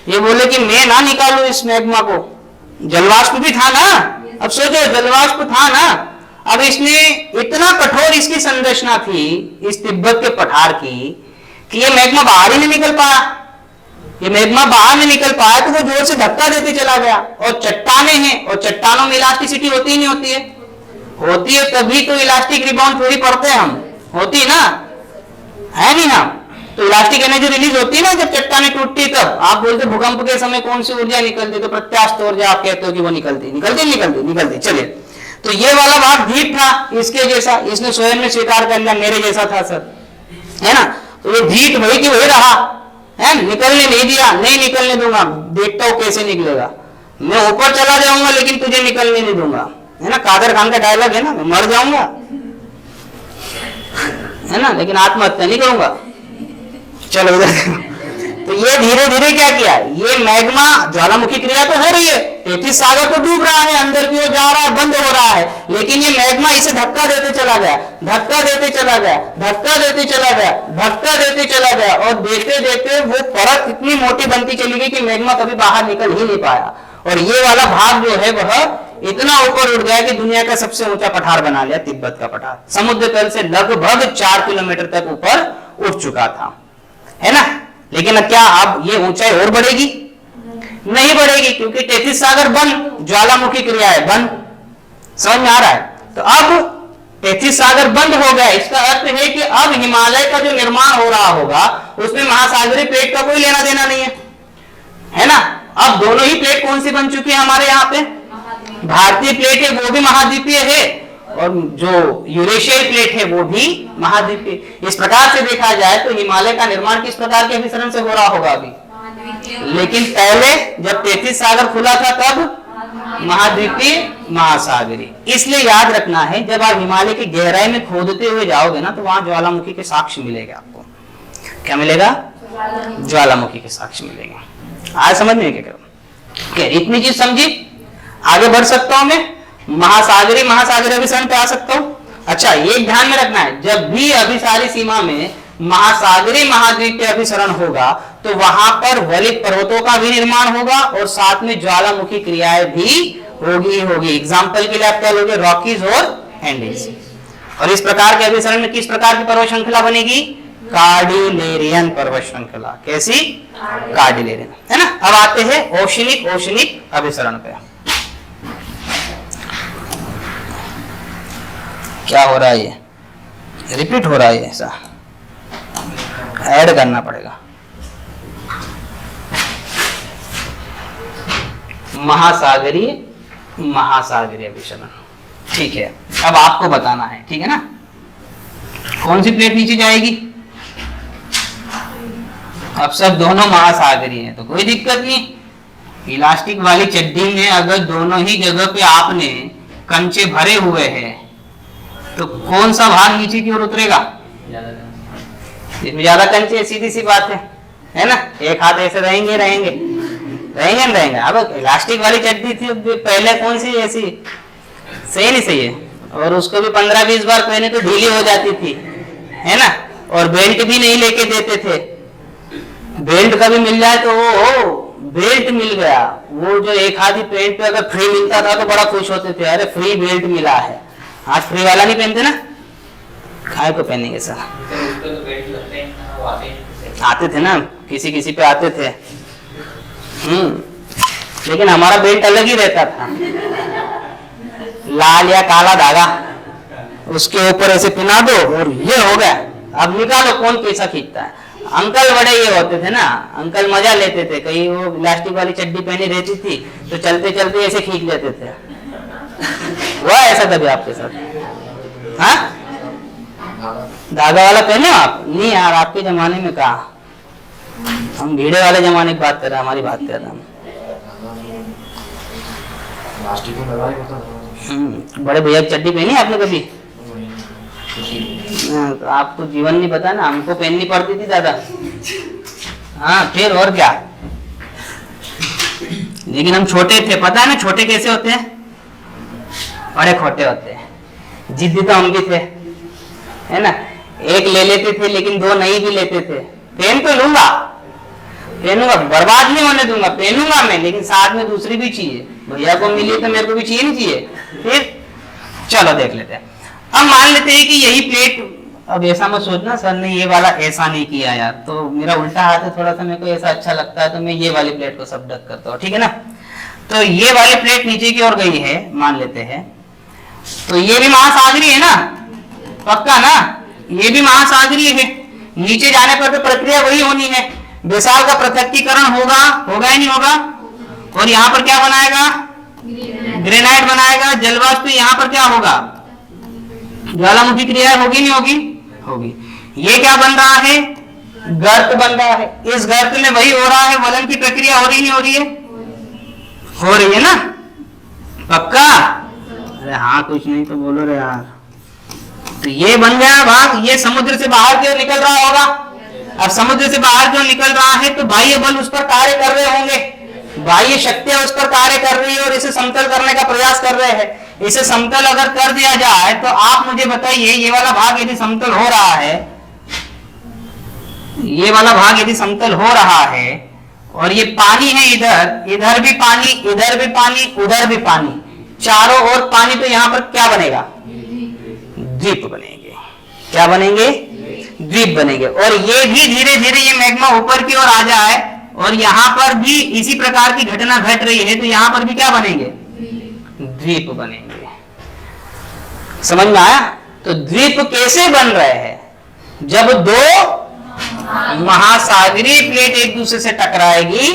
ये बोले कि मैं ना निकालू इस मैग्मा को। जलवाष्प भी था ना, अब सोचो, जलवाष्प था ना। अब इसने इतना कठोर इसकी संरचना थी इस तिब्बत के पठार की कि ये मैग्मा बाहर ही नहीं निकल पाया। ये मैग्मा बाहर नहीं निकल पाया तो वो जोर से धक्का देते चला गया। और चट्टाने हैं, और चट्टानों में इलास्टिसिटी होती ही नहीं होती है। होती है तभी तो इलास्टिक रिबाउंड थोड़ी पढ़ते हैं हम, होती है ना, है नहीं ना। तो इलास्टिक एनर्जी रिलीज होती है ना जब चट्टाने टूटती है तब। आप बोलते भूकंप के समय कौन सी ऊर्जा निकलती, तो प्रत्यास्थ ऊर्जा आप कहते हो कि वो निकलती। चलिए, तो ये वाला भाग ढीठ था इसके जैसा, इसने स्वयं में स्वीकार कर लिया मेरे जैसा था सर, है ना। तो ये ढीठ वही की वही रहा, है, निकलने नहीं दिया, नहीं निकलने दूंगा, देखता हूं कैसे निकलेगा। मैं ऊपर चला जाऊंगा लेकिन तुझे निकलने नहीं दूंगा, है ना। कादर खान का डायलॉग है ना, मैं मर जाऊंगा, है ना, लेकिन आत्महत्या नहीं करूंगा। चलो इधर। तो ये धीरे धीरे क्या किया, ये मैग्मा ज्वालामुखी क्रिया तो हो रही है, 33 सागर तो डूब रहा है, अंदर की ओर जा रहा है, बंद हो रहा है, लेकिन ये मैग्मा इसे धक्का देते चला गया, धक्का देते चला गया, धक्का देते चला गया, धक्का देते चला गया, और देते देते वो परत इतनी मोटी बनती चली गई कि मैग्मा कभी बाहर निकल ही नहीं पाया। और ये वाला भाग जो है वह इतना ऊपर उठ गया कि दुनिया का सबसे ऊंचा पठार बना लिया, तिब्बत का पठार। समुद्र तल से लगभग 4 किलोमीटर तक ऊपर उठ चुका था, है ना। लेकिन क्या अब ये ऊंचाई और बढ़ेगी? नहीं बढ़ेगी, क्योंकि 33 सागर बंद, ज्वालामुखी क्रिया है बंद। समझ में आ रहा है। तो अब 33 सागर बंद हो गया, इसका अर्थ है कि अब हिमालय का जो निर्माण हो रहा होगा उसमें महासागरीय प्लेट का कोई लेना देना नहीं है ना। अब दोनों ही प्लेट कौन सी बन चुकी है हमारे यहाँ पे, भारतीय प्लेट है वो भी महाद्वीपीय है, और जो यूरेशियाई प्लेट है वो भी महाद्वीपीय। इस प्रकार से देखा जाए तो हिमालय का निर्माण किस प्रकार के अभिसरण से हो रहा होगा अभी। लेकिन पहले जब 33 सागर खुला था तब महाद्वीपीय, महासागरीय। इसलिए याद रखना है, जब आप हिमालय की गहराई में खोदते हुए जाओगे ना, तो वहां ज्वालामुखी के साक्ष्य मिलेगा आपको। क्या मिलेगा? ज्वालामुखी के साक्ष्य मिलेगा। आज समझ में क्या करो, इतनी चीज समझी, आगे बढ़ सकता हूं मैं, महासागरीय महासागरीय अभिसरण पे आ सकता हूं। अच्छा, ये ध्यान में रखना है, जब भी अभिसारी सीमा में महासागरीय महाद्वीपीय अभिसरण होगा तो वहां पर वलित पर्वतों का भी निर्माण होगा और साथ में ज्वालामुखी क्रियाएं भी होगी। एग्जाम्पल के लिए आप क्या लोगे? रॉकीज और एंडीज। और इस प्रकार के अभिसरण में किस प्रकार की पर्वत श्रृंखला बनेगी? कार्डिलेरियन पर्वत श्रृंखला। कैसी? कार्डिलेरियन, है ना। अब आते हैं ओशनिक अभिसरण पे। क्या हो रहा है? ये रिपीट हो रहा है, ऐसा ऐड करना पड़ेगा। महासागरीय अभिसरण, ठीक है। अब आपको बताना है, ठीक है ना, कौन सी प्लेट नीचे जाएगी? अब सब दोनों महासागरीय हैं तो कोई दिक्कत नहीं। इलास्टिक वाली चड्डी में अगर दोनों ही जगह पे आपने कंचे भरे हुए हैं तो कौन सा भाग नीचे की ओर उतरेगा? इसमें ज्यादा कंचे, सीधी सी बात है ना। एक हाथ ऐसे रहेंगे। अब इलास्टिक वाली चड्डी थी, पहले कौन सी ऐसी, सही नहीं सही है, और उसको भी 15-20 बार पहने तो ढीली हो जाती थी, है ना। और बेल्ट भी नहीं लेके देते थे, बेल्ट कभी मिल जाए तो वो बेल्ट मिल गया, वो जो एक आधी पेंट पे अगर फ्री मिलता था तो बड़ा खुश होते थे, अरे फ्री बेल्ट मिला है। आज फ्री वाला नहीं पहनते ना, खाए को पहनेंगे सर। आते थे ना, किसी पे आते थे। लेकिन हमारा बेल्ट अलग ही रहता था, लाल या काला धागा उसके ऊपर ऐसे पिना दो और ये हो गया। अब निकालो कौन पैसा खींचता है। अंकल बड़े ये होते थे ना, अंकल मजा लेते थे। कहीं वो इलास्टिक वाली चड्डी पहनी रहती थी तो चलते चलते ऐसे खींच लेते थे। हुआ ऐसा कभी आपके साथ? हाँ, धागा वाला पहने आप? नहीं यार, आपके जमाने में कहा, हम भीड़े वाले जमाने की बात कर रहे हैं, हमारी बात कर रहे हैं। बड़े भैया की चड्डी पहनी आपने कभी? तो आपको जीवन नहीं पता ना, हमको पहननी पड़ती थी दादा। हाँ, फिर और क्या। लेकिन हम छोटे थे, पता है ना छोटे कैसे होते हैं, बड़े खोटे होते हैं। जिद्दी तो हम भी थे, है ना। एक ले लेते थे लेकिन दो नहीं भी लेते थे। पहन तो लूंगा, पहनूंगा, बर्बाद नहीं होने दूंगा, पहनूंगा मैं, लेकिन साथ में दूसरी भी चाहिए। भैया को मिली तो मेरे को भी चाहिए, नहीं चाहिए? फिर चलो देख लेते हैं। अब मान लेते हैं कि यही प्लेट, अब ऐसा मत सोचना सर ने ये वाला ऐसा नहीं किया यार, तो मेरा उल्टा हाथ है, थोड़ा सा मेरे को ऐसा अच्छा लगता है तो मैं ये वाली प्लेट को सबडक करता हूँ, ठीक है ना। तो ये वाली प्लेट नीचे की ओर गई है, मान लेते हैं, तो ये भी महासागरीय है ना, पक्का ना, ये भी महासागरीय है। नीचे जाने पर तो प्रक्रिया वही होनी है, बेसाल का पृथक्कीकरण होगा या नहीं होगा, और यहाँ पर क्या बनाएगा? ग्रेनाइट बनाएगा। जलवाष्प यहाँ पर क्या होगा? ज्वालामुखी क्रिया होगी नहीं होगी? होगी। ये क्या बन रहा है? गर्त बन रहा है। इस गर्त में वही हो रहा है, वलन की प्रक्रिया हो रही नहीं हो रही है? हो रही है ना, पक्का? अरे हाँ, कुछ नहीं तो बोलो रे यार। तो ये बन गया भाग, ये समुद्र से बाहर की ओर निकल रहा होगा। अब समुद्र से बाहर की ओर निकल रहा है तो बाह्य बल उस पर कार्य कर रहे होंगे, बाह्य शक्तियां उस पर कार्य कर रही है और इसे समतल करने का प्रयास कर रहे हैं। इसे समतल अगर कर दिया जाए तो आप मुझे बताइए, ये वाला भाग यदि समतल हो रहा है, ये वाला भाग यदि समतल हो रहा है और ये पानी है, इधर भी पानी, इधर भी पानी, उधर भी पानी, चारों ओर पानी, तो यहाँ पर क्या बनेगा? द्वीप बनेंगे। क्या बनेंगे? द्वीप बनेंगे। और ये भी धीरे धीरे ये मैग्मा ऊपर की ओर आ जाए और यहाँ पर भी इसी प्रकार की घटना घट रही है तो यहाँ पर भी क्या बनेंगे? द्वीप बनेंगे। समझ में आया? तो द्वीप कैसे बन रहे हैं? जब दो महासागरीय प्लेट एक दूसरे से टकराएगी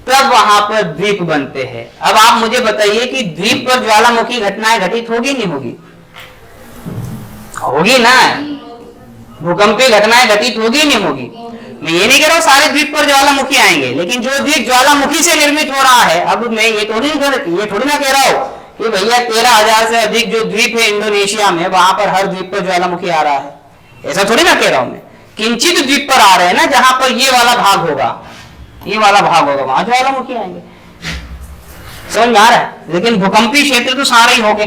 तब वहां पर द्वीप बनते हैं। अब आप मुझे बताइए कि द्वीप पर ज्वालामुखी घटनाएं घटित होगी नहीं होगी? होगी ना, भूकंपीय घटनाएं घटित होगी नहीं होगी? मैं ये नहीं कह रहा हूं सारे द्वीप पर ज्वालामुखी आएंगे, लेकिन जो द्वीप ज्वालामुखी से निर्मित हो रहा है, अब मैं ये थोड़ी ना कह रहा हूं कि भैया 13,000 से अधिक जो द्वीप है इंडोनेशिया में, वहां पर हर द्वीप पर ज्वालामुखी आ रहा है, ऐसा थोड़ी ना कह रहा हूं मैं। किंचित द्वीप पर आ रहे हैं ना, जहां पर ये वाला भाग होगा, ये वाला भाग होगा, वहां ज्वालामुखी आएंगे। समझ में आ रहा है? लेकिन भूकंपीय क्षेत्र तो सारे ही होंगे,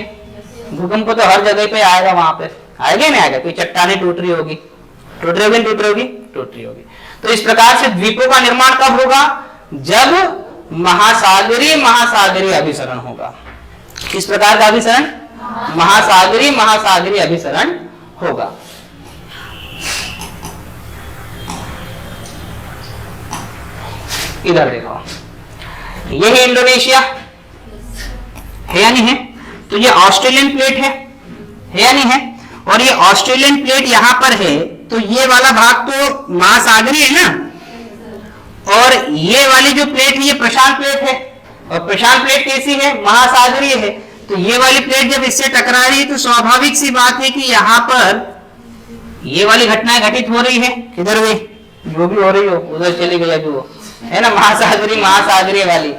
भूकंप तो हर जगह पे आएगा, वहां पे आएगा नहीं आएगा? कोई चट्टाने टूट रही होगी, टूट रही होगी। तो इस प्रकार से द्वीपों का निर्माण कब होगा? जब महासागरीय अभिसरण होगा। किस प्रकार का अभिसरण? महासागरीय अभिसरण होगा। इधर देखो, ये है इंडोनेशिया, है या नहीं है? तो ये ऑस्ट्रेलियन प्लेट है या नहीं है? और ये ऑस्ट्रेलियन प्लेट यहां पर है, तो ये वाला भाग तो महासागरीय है ना, और ये वाली जो प्लेट है ये प्रशांत प्लेट है, और प्रशांत प्लेट कैसी है? महासागरीय है। तो ये वाली प्लेट जब इससे टकरा रही है तो स्वाभाविक सी बात है कि यहाँ पर ये वाली घटनाएं घटित हो रही है। किधर गई? जो भी हो रही हो उधर चली गई, अभी वो है ना महासागरीय वाली,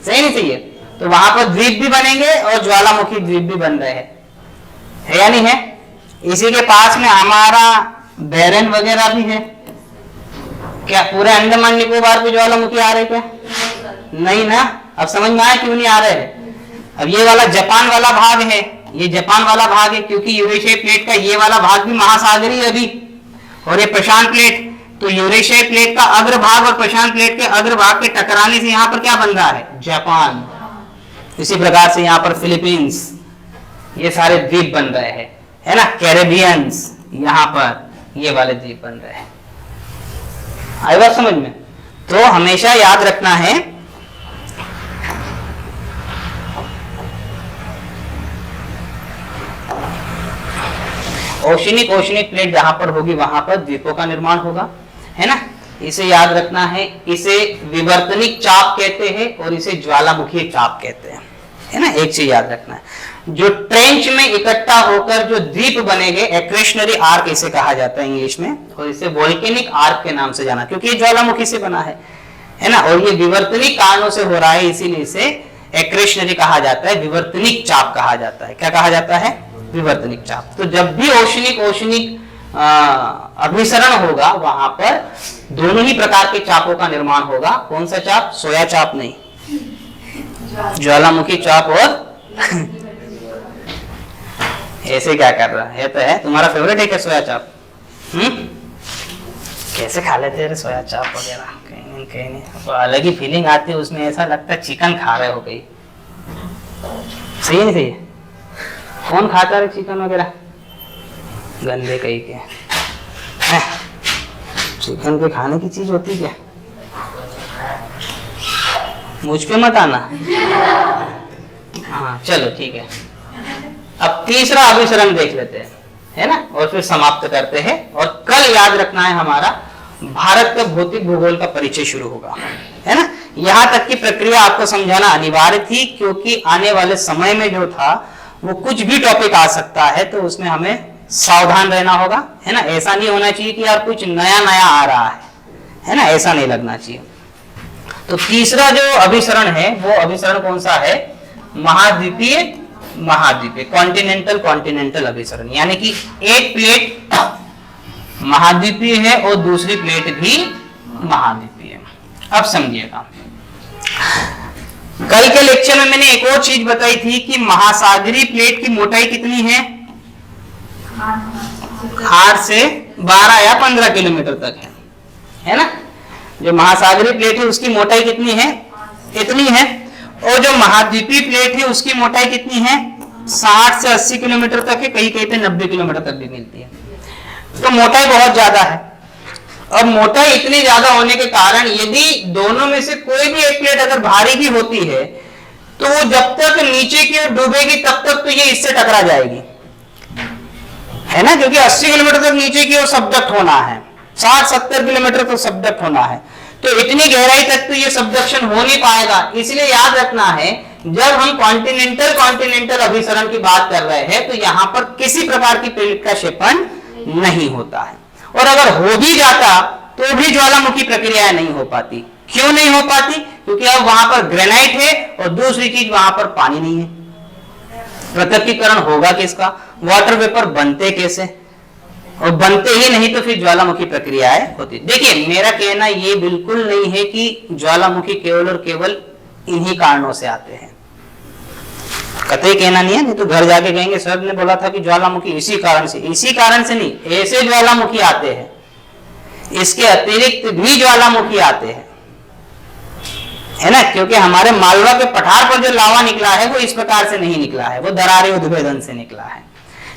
सही नहीं सही है? तो वहां पर द्वीप भी बनेंगे और ज्वालामुखी द्वीप भी बन रहे हैं, है या नहीं है? इसी के पास में हमारा बैरन वगैरह भी है। क्या पूरे अंडमान निकोबार पे ज्वालामुखी आ रहे क्या? नहीं ना। अब समझ में आया क्यों नहीं आ रहे? अब ये वाला जापान वाला भाग है, ये जापान वाला भाग है, क्योंकि यूरेशियाई प्लेट का ये वाला भाग भी महासागरीय अभी, और ये प्रशांत प्लेट, तो यूरेशियाई प्लेट का अग्रभाग और प्रशांत प्लेट के अग्रभाग के टकराने से यहाँ पर क्या बन रहा है? जापान। इसी प्रकार से यहाँ पर फिलीपींस, ये सारे द्वीप बन रहे हैं, है ना? कैरेबियंस, यहाँ पर ये वाले द्वीप बन रहे हैं। आई बात समझ में? तो हमेशा याद रखना है ओशनिक प्लेट जहां पर होगी वहां पर द्वीपों का निर्माण होगा, है ना? इसे याद रखना है। इसे विवर्तनिक चाप कहते हैं और इसे ज्वालामुखी चाप कहते हैं, है ना? एक चीज याद रखना है, जो ट्रेंच में इकट्ठा होकर जो द्वीप बनेंगे एक्वेशनरी आर्क इसे कहा जाता है इंग्लिश में, और इसे वोल्केनिक आर्क के नाम से जाना, क्योंकि ये ज्वालामुखी से बना है ना? और ये विवर्तनिक कारणों से हो रहा है, इसीलिए इसे एक्वेशनरी कहा जाता है, विवर्तनिक चाप कहा जाता है। क्या कहा जाता है? विवर्तनिक चाप। तो जब भी ओशनिक अभिसरण होगा वहां पर दोनों ही प्रकार के चापों का निर्माण होगा। कौन सा चाप? सोया चाप नहीं, ज्वालामुखी चाप। और ऐसे क्या कर रहा है? तो है तुम्हारा फेवरेट है क्या सोया चाप? कैसे खा लेते हैं सोया चाप वगैरह? कहीं नहीं, तो अलग ही फीलिंग आती है उसमें, ऐसा लगता है चिकन खा रहे हो गई। सही है नहीं सही है? कौन खाता है चिकन वगैरह? गंदे कहीं के चिकन के खाने की चीज होती क्या? मुझ पे मत आना। हाँ चलो ठीक है। अब तीसरा अभिसरण देख लेते हैं, है ना? और फिर समाप्त करते हैं। और कल याद रखना है हमारा भारत का भौतिक भूगोल का परिचय शुरू होगा, है ना? यहां तक की प्रक्रिया आपको समझाना अनिवार्य थी, क्योंकि आने वाले समय में जो था वो कुछ भी टॉपिक आ सकता है, तो उसमें हमें सावधान रहना होगा, है ना? ऐसा नहीं होना चाहिए कि यार कुछ नया आ रहा है ना? ऐसा नहीं लगना चाहिए। तो तीसरा जो अभिसरण है वो अभिसरण कौन सा है? महाद्वीपीय कॉन्टिनेंटल अभिसरण, यानी कि एक प्लेट महाद्वीपीय है और दूसरी प्लेट भी महाद्वीपीय है। अब समझिएगा, कल के लेक्चर में मैंने एक और चीज बताई थी कि महासागरीय प्लेट की मोटाई कितनी है? 8 से 12 या 15 किलोमीटर तक है ना? जो महासागरीय प्लेट है उसकी मोटाई कितनी है? इतनी है। और जो महाद्वीपीय प्लेट है उसकी मोटाई कितनी है? 60 से 80 किलोमीटर तक है, कहीं कहीं पे 90 किलोमीटर तक भी मिलती है। तो मोटाई बहुत ज्यादा है। अब मोटाई इतनी ज्यादा होने के कारण यदि दोनों में से कोई भी एक प्लेट अगर भारी भी होती है तो वो जब तक नीचे की ओर डूबेगी तब तक तो ये इससे टकरा जाएगी, है ना? क्योंकि 80 किलोमीटर तक नीचे की ओर सबडक्ट होना है, 60-70 किलोमीटर तक सबडक्ट होना है, तो इतनी गहराई तक तो ये सबडक्शन हो नहीं पाएगा। इसलिए याद रखना है, जब हम कॉन्टिनेंटल अभिसरण की बात कर रहे हैं तो यहां पर किसी प्रकार की प्लेट का क्षेपण नहीं होता है। और अगर हो भी जाता तो भी ज्वालामुखी प्रक्रिया नहीं हो पाती। क्यों नहीं हो पाती? क्योंकि अब वहां पर ग्रेनाइट है और दूसरी चीज वहां पर पानी नहीं है। पृथक्कीकरण होगा किसका? वाटर वेपर बनते कैसे? और बनते ही नहीं तो फिर ज्वालामुखी प्रक्रियाएं होती। देखिए मेरा कहना ये बिल्कुल नहीं है कि ज्वालामुखी केवल और केवल इन्हीं कारणों से आते हैं, कतई कहना नहीं है। नहीं तो घर जाके कहेंगे सर ने बोला था कि ज्वालामुखी इसी कारण से नहीं, ऐसे ज्वालामुखी आते हैं, इसके अतिरिक्त भी ज्वालामुखी आते हैं, है ना। क्योंकि हमारे मालवा के पठार पर जो लावा निकला है वो इस प्रकार से नहीं निकला है, वो दरारे उद्भेदन से निकला है।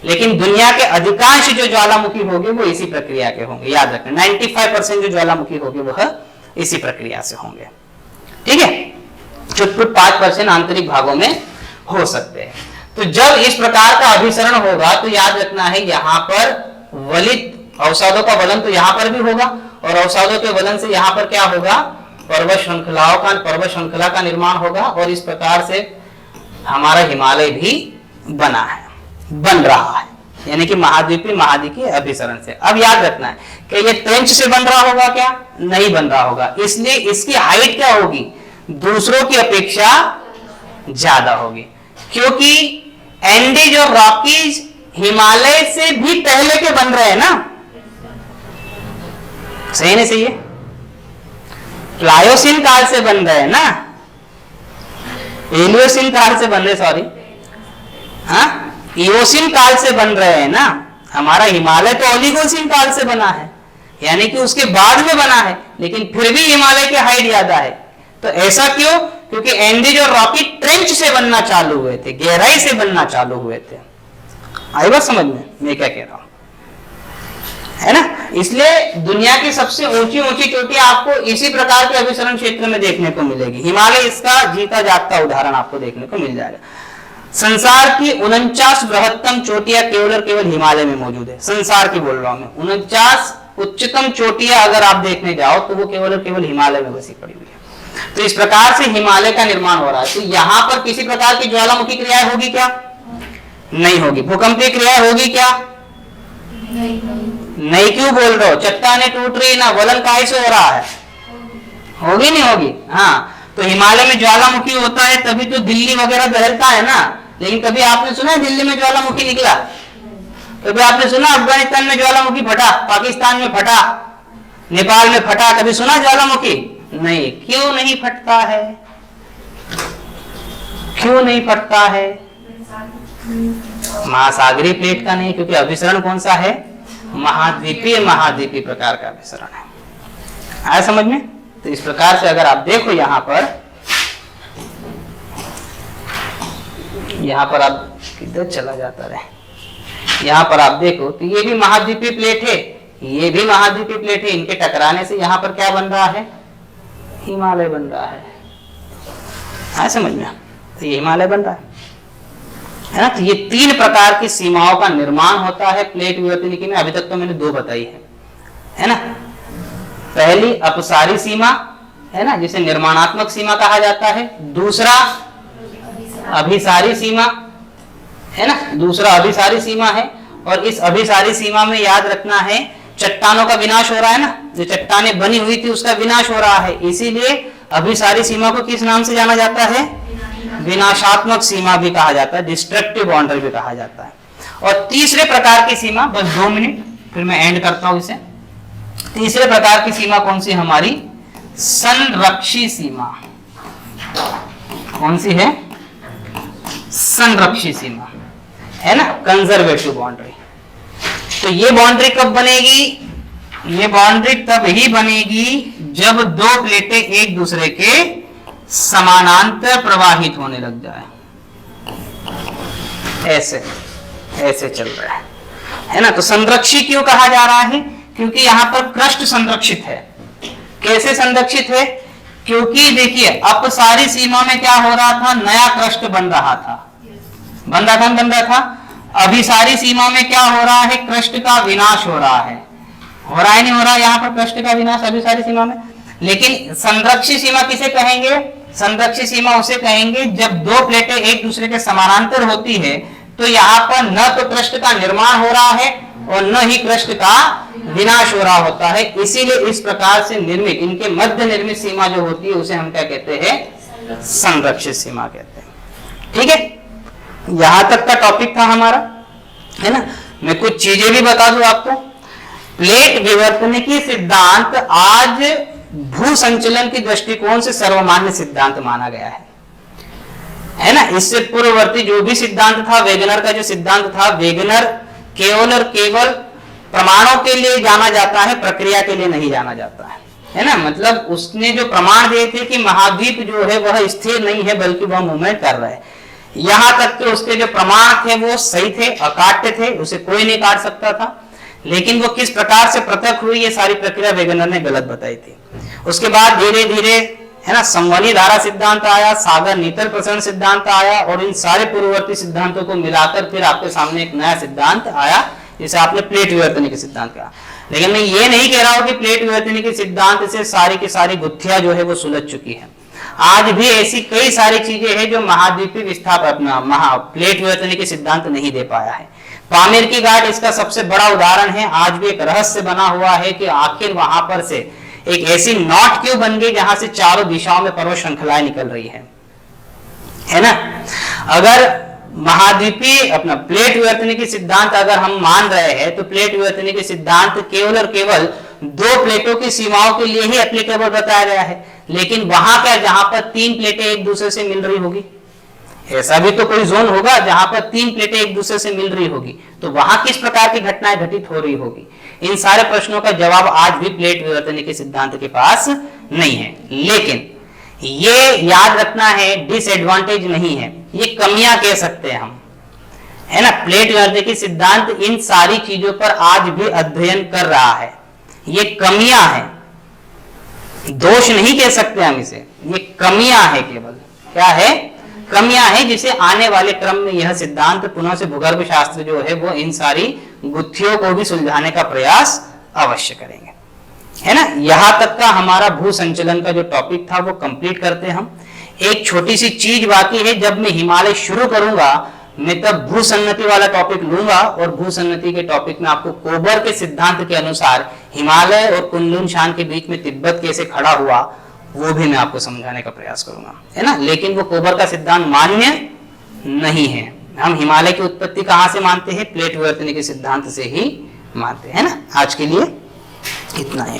लेकिन दुनिया के अधिकांश जो ज्वालामुखी होंगे वो इसी प्रक्रिया के होंगे, याद रखना। 95% जो ज्वालामुखी होंगे वह इसी प्रक्रिया से होंगे, ठीक है। चुटपुट 5% आंतरिक भागों में हो सकते हैं। तो जब इस प्रकार का अभिसरण होगा तो याद रखना है यहाँ पर वलित अवसादों का वलन तो यहाँ पर भी होगा, और अवसादों के वलन से यहाँ पर क्या होगा? पर्वत श्रृंखला का निर्माण होगा, और इस प्रकार से हमारा हिमालय भी बन रहा है, यानी कि महाद्वीपीय अभिसरण से। अब याद रखना है कि ये ट्रेंच से बन रहा होगा क्या? नहीं बन रहा होगा, इसलिए इसकी हाइट क्या होगी? दूसरों की अपेक्षा ज्यादा होगी, क्योंकि एंडीज और रॉकीज हिमालय से भी पहले के बन रहे हैं ना। सही नहीं सही है? प्लायोसिन काल से बन रहे हैं ना, एलियोसिन काल से बन रहे, सॉरी हाँ, इओसिन काल से बन रहे हैं ना। हमारा हिमालय तो ओलिगोसिन काल से बना है, यानी कि उसके बाद में बना है, लेकिन फिर भी हिमालय की हाइट ज्यादा है। तो ऐसा क्यों? क्योंकि एंडीज और रॉकी ट्रेंच से बनना चालू हुए थे, गहराई से बनना चालू हुए थे। आई बात समझ में मैं क्या कह रहा हूं, है ना। इसलिए दुनिया की सबसे ऊंची ऊंची चोटियां आपको इसी प्रकार के अभिसरण क्षेत्र में देखने को मिलेगी। हिमालय इसका जीता जागता उदाहरण आपको देखने को मिल जाएगा। संसार की 49 बृहत्तम चोटियां केवल और केवल हिमालय में मौजूद है। संसार की बोल रहा हूं मैं, 49 उच्चतम चोटियां अगर आप देखने जाओ तो वो केवल और केवल हिमालय में बसी पड़ी हुई है। तो इस प्रकार से हिमालय का निर्माण हो रहा है। तो यहां पर किसी प्रकार की ज्वालामुखी क्रियाएं होगी क्या? नहीं होगी। भूकंपीय क्रियाएं होगी क्या? नहीं। क्यों बोल रहे हो? चट्टानें टूट रही ना, वलन काहे से हो रहा है? होगी नहीं होगी? हाँ, तो हिमालय में ज्वालामुखी होता है तभी तो दिल्ली वगैरह दहलता है ना। लेकिन कभी आपने सुना है दिल्ली में ज्वालामुखी निकला? कभी आपने सुना अफगानिस्तान में ज्वालामुखी फटा, पाकिस्तान में फटा, नेपाल में फटा? कभी सुना ज्वालामुखी? नहीं। क्यों नहीं फटता है? क्यों नहीं फटता है? महासागरीय प्लेट का नहीं, क्योंकि अभिसरण कौन सा है? महाद्वीपीय प्रकार का अभिसरण है। आया समझ में? तो इस प्रकार से अगर आप देखो यहां पर आप किधर चला जाता रहे, यहां पर आप देखो तो ये भी महाद्वीपीय प्लेट है, ये भी महाद्वीपीय प्लेट है। इनके टकराने से यहां पर क्या बन रहा है? हिमालय बन रहा है। आया समझ में? तो ये हिमालय बन रहा है ना। तो ये 3 प्रकार की सीमाओं का निर्माण होता है प्लेट विवर्तनिकी में। अभी तक तो मैंने 2 बताई है ना। पहली अपसारी सीमा है ना, जिसे निर्माणात्मक सीमा कहा जाता है। दूसरा अभिसारी सीमा है ना, दूसरा अभिसारी सीमा है। और इस अभिसारी सीमा में याद रखना है चट्टानों का विनाश हो रहा है ना, जो चट्टानें बनी हुई थी उसका विनाश हो रहा है। इसीलिए अभिसारी सीमा को किस नाम से जाना जाता है? विनाशात्मक सीमा भी कहा जाता है, डिस्ट्रक्टिव बाउंड्री भी कहा जाता है। और तीसरे प्रकार की सीमा, बस 2 मिनट फिर मैं एंड करता हूं इसे। तीसरे प्रकार की सीमा कौन सी? हमारी संरक्षी सीमा। कौन सी है? संरक्षी सीमा है ना, कंजर्वेटिव बाउंड्री। तो ये बाउंड्री कब बनेगी? ये बाउंड्री तब ही बनेगी जब 2 प्लेटें एक दूसरे के समानांतर प्रवाहित होने लग जाए। ऐसे ऐसे चल रहा है ना। तो संरक्षी क्यों कहा जा रहा है? क्योंकि यहां पर क्रस्ट संरक्षित है। कैसे संरक्षित है? क्योंकि देखिए अपसारी सीमा में क्या हो रहा था? नया क्रस्ट बन रहा था। अभिसारी सीमा में क्या हो रहा है? क्रस्ट का विनाश हो रहा है। हो रहा है नहीं हो रहा? यहाँ पर क्रस्ट का विनाश अभिसारी सीमा में। लेकिन संरक्षी सीमा किसे कहेंगे? संरक्षी सीमा उसे कहेंगे जब 2 प्लेटें एक दूसरे के समानांतर होती है तो यहाँ पर न तो क्रस्ट का निर्माण हो रहा है और न ही क्रस्ट का विनाश हो रहा होता है। इसीलिए इस प्रकार से निर्मित, इनके मध्य निर्मित सीमा जो होती है उसे हम क्या कहते हैं? संरक्षित सीमा कहते हैं। ठीक है, यहां तक का टॉपिक था हमारा, है ना। मैं कुछ चीजें भी बता दूं आपको। प्लेट विवर्तनिकी सिद्धांत आज भू संचलन की दृष्टिकोण से सर्वमान्य सिद्धांत माना गया है ना। इससे पूर्ववर्ती जो भी सिद्धांत था, वेगनर का जो सिद्धांत था, वेगनर केवल और केवल प्रमाणों के लिए जाना जाता है, प्रक्रिया के लिए नहीं जाना जाता है ना। मतलब उसने जो प्रमाण दिए थे कि महाद्वीप जो है वह स्थिर नहीं है बल्कि वह मूवमेंट कर रहा है, यहां तक कि उसके जो प्रमाण थे वो सही थे, अकाट्य थे, उसे कोई नहीं काट सकता था। लेकिन वो किस प्रकार से पृथक हुई ये सारी प्रक्रिया वेगनर ने गलत बताई थी। उसके बाद धीरे धीरे, है ना, संवहनी धारा सिद्धांत आया, सागर नीतल प्रसरण सिद्धांत आया, और इन सारे पूर्ववर्ती सिद्धांतों को मिलाकर फिर आपके सामने एक नया सिद्धांत आया जिसे आपने प्लेट विवर्तनिकी सिद्धांत कहा। लेकिन मैं ये नहीं कह रहा हूं कि प्लेट विवर्तनिकी सिद्धांत से सारी की सारी गुत्थियां जो है वो सुलझ चुकी है। आज भी ऐसी कई सारी चीजें हैं जो महाद्वीपीय विस्थापन अपना प्लेट विवर्तनिकी सिद्धांत नहीं दे पाया है। पामीर की घाट इसका सबसे बड़ा उदाहरण है। आज भी एक रहस्य बना हुआ है कि आखिर वहां पर से एक ऐसी नॉट क्यों बन गई जहां से चारों दिशाओं में पर्वत श्रृंखलाएं निकल रही है ना। अगर महाद्वीपीय अपना प्लेट विवर्तनिकी सिद्धांत अगर हम मान रहे हैं तो प्लेट विवर्तनिकी सिद्धांत केवल और केवल दो प्लेटों की सीमाओं के लिए ही एप्लीकेबल बताया गया है। लेकिन वहां क्या, जहां पर तीन प्लेटें एक दूसरे से मिल रही होगी, ऐसा भी तो कोई जोन होगा जहां पर तीन प्लेटें एक दूसरे से मिल रही होगी, तो वहां किस प्रकार की घटनाएं घटित हो रही होगी? इन सारे प्रश्नों का जवाब आज भी प्लेट विवर्तनिकी सिद्धांत के पास नहीं है। लेकिन ये याद रखना है, डिसएडवांटेज नहीं है, ये कमियां कह सकते हैं हम, है ना। प्लेट विवर्तनिकी सिद्धांत इन सारी चीजों पर आज भी अध्ययन कर रहा है। ये कमियां हैं, दोष नहीं कह सकते हम इसे, ये कमियां है, केवल क्या है? कमियां है, जिसे आने वाले क्रम में यह सिद्धांत पुनः से भूगर्भ शास्त्र जो है वो इन सारी गुत्थियों को भी सुलझाने का प्रयास अवश्य करेंगे, है ना। यहां तक का हमारा भू संचलन का जो टॉपिक था वो कंप्लीट करते हैं हम। एक छोटी सी चीज बाकी है, जब मैं हिमालय शुरू करूंगा मैं तब भू सन्नति वाला टॉपिक लूंगा, और भू सन्नति के टॉपिक में आपको कोबर के सिद्धांत के अनुसार हिमालय और कुनलुन शान के बीच में तिब्बत कैसे खड़ा हुआ वो भी मैं आपको समझाने का प्रयास करूंगा, है ना। लेकिन वो कोबर का सिद्धांत मान्य नहीं है। हम हिमालय की उत्पत्ति कहां से मानते हैं? प्लेट विवर्तनिकी सिद्धांत से ही मानते हैं ना। आज के लिए इतना है।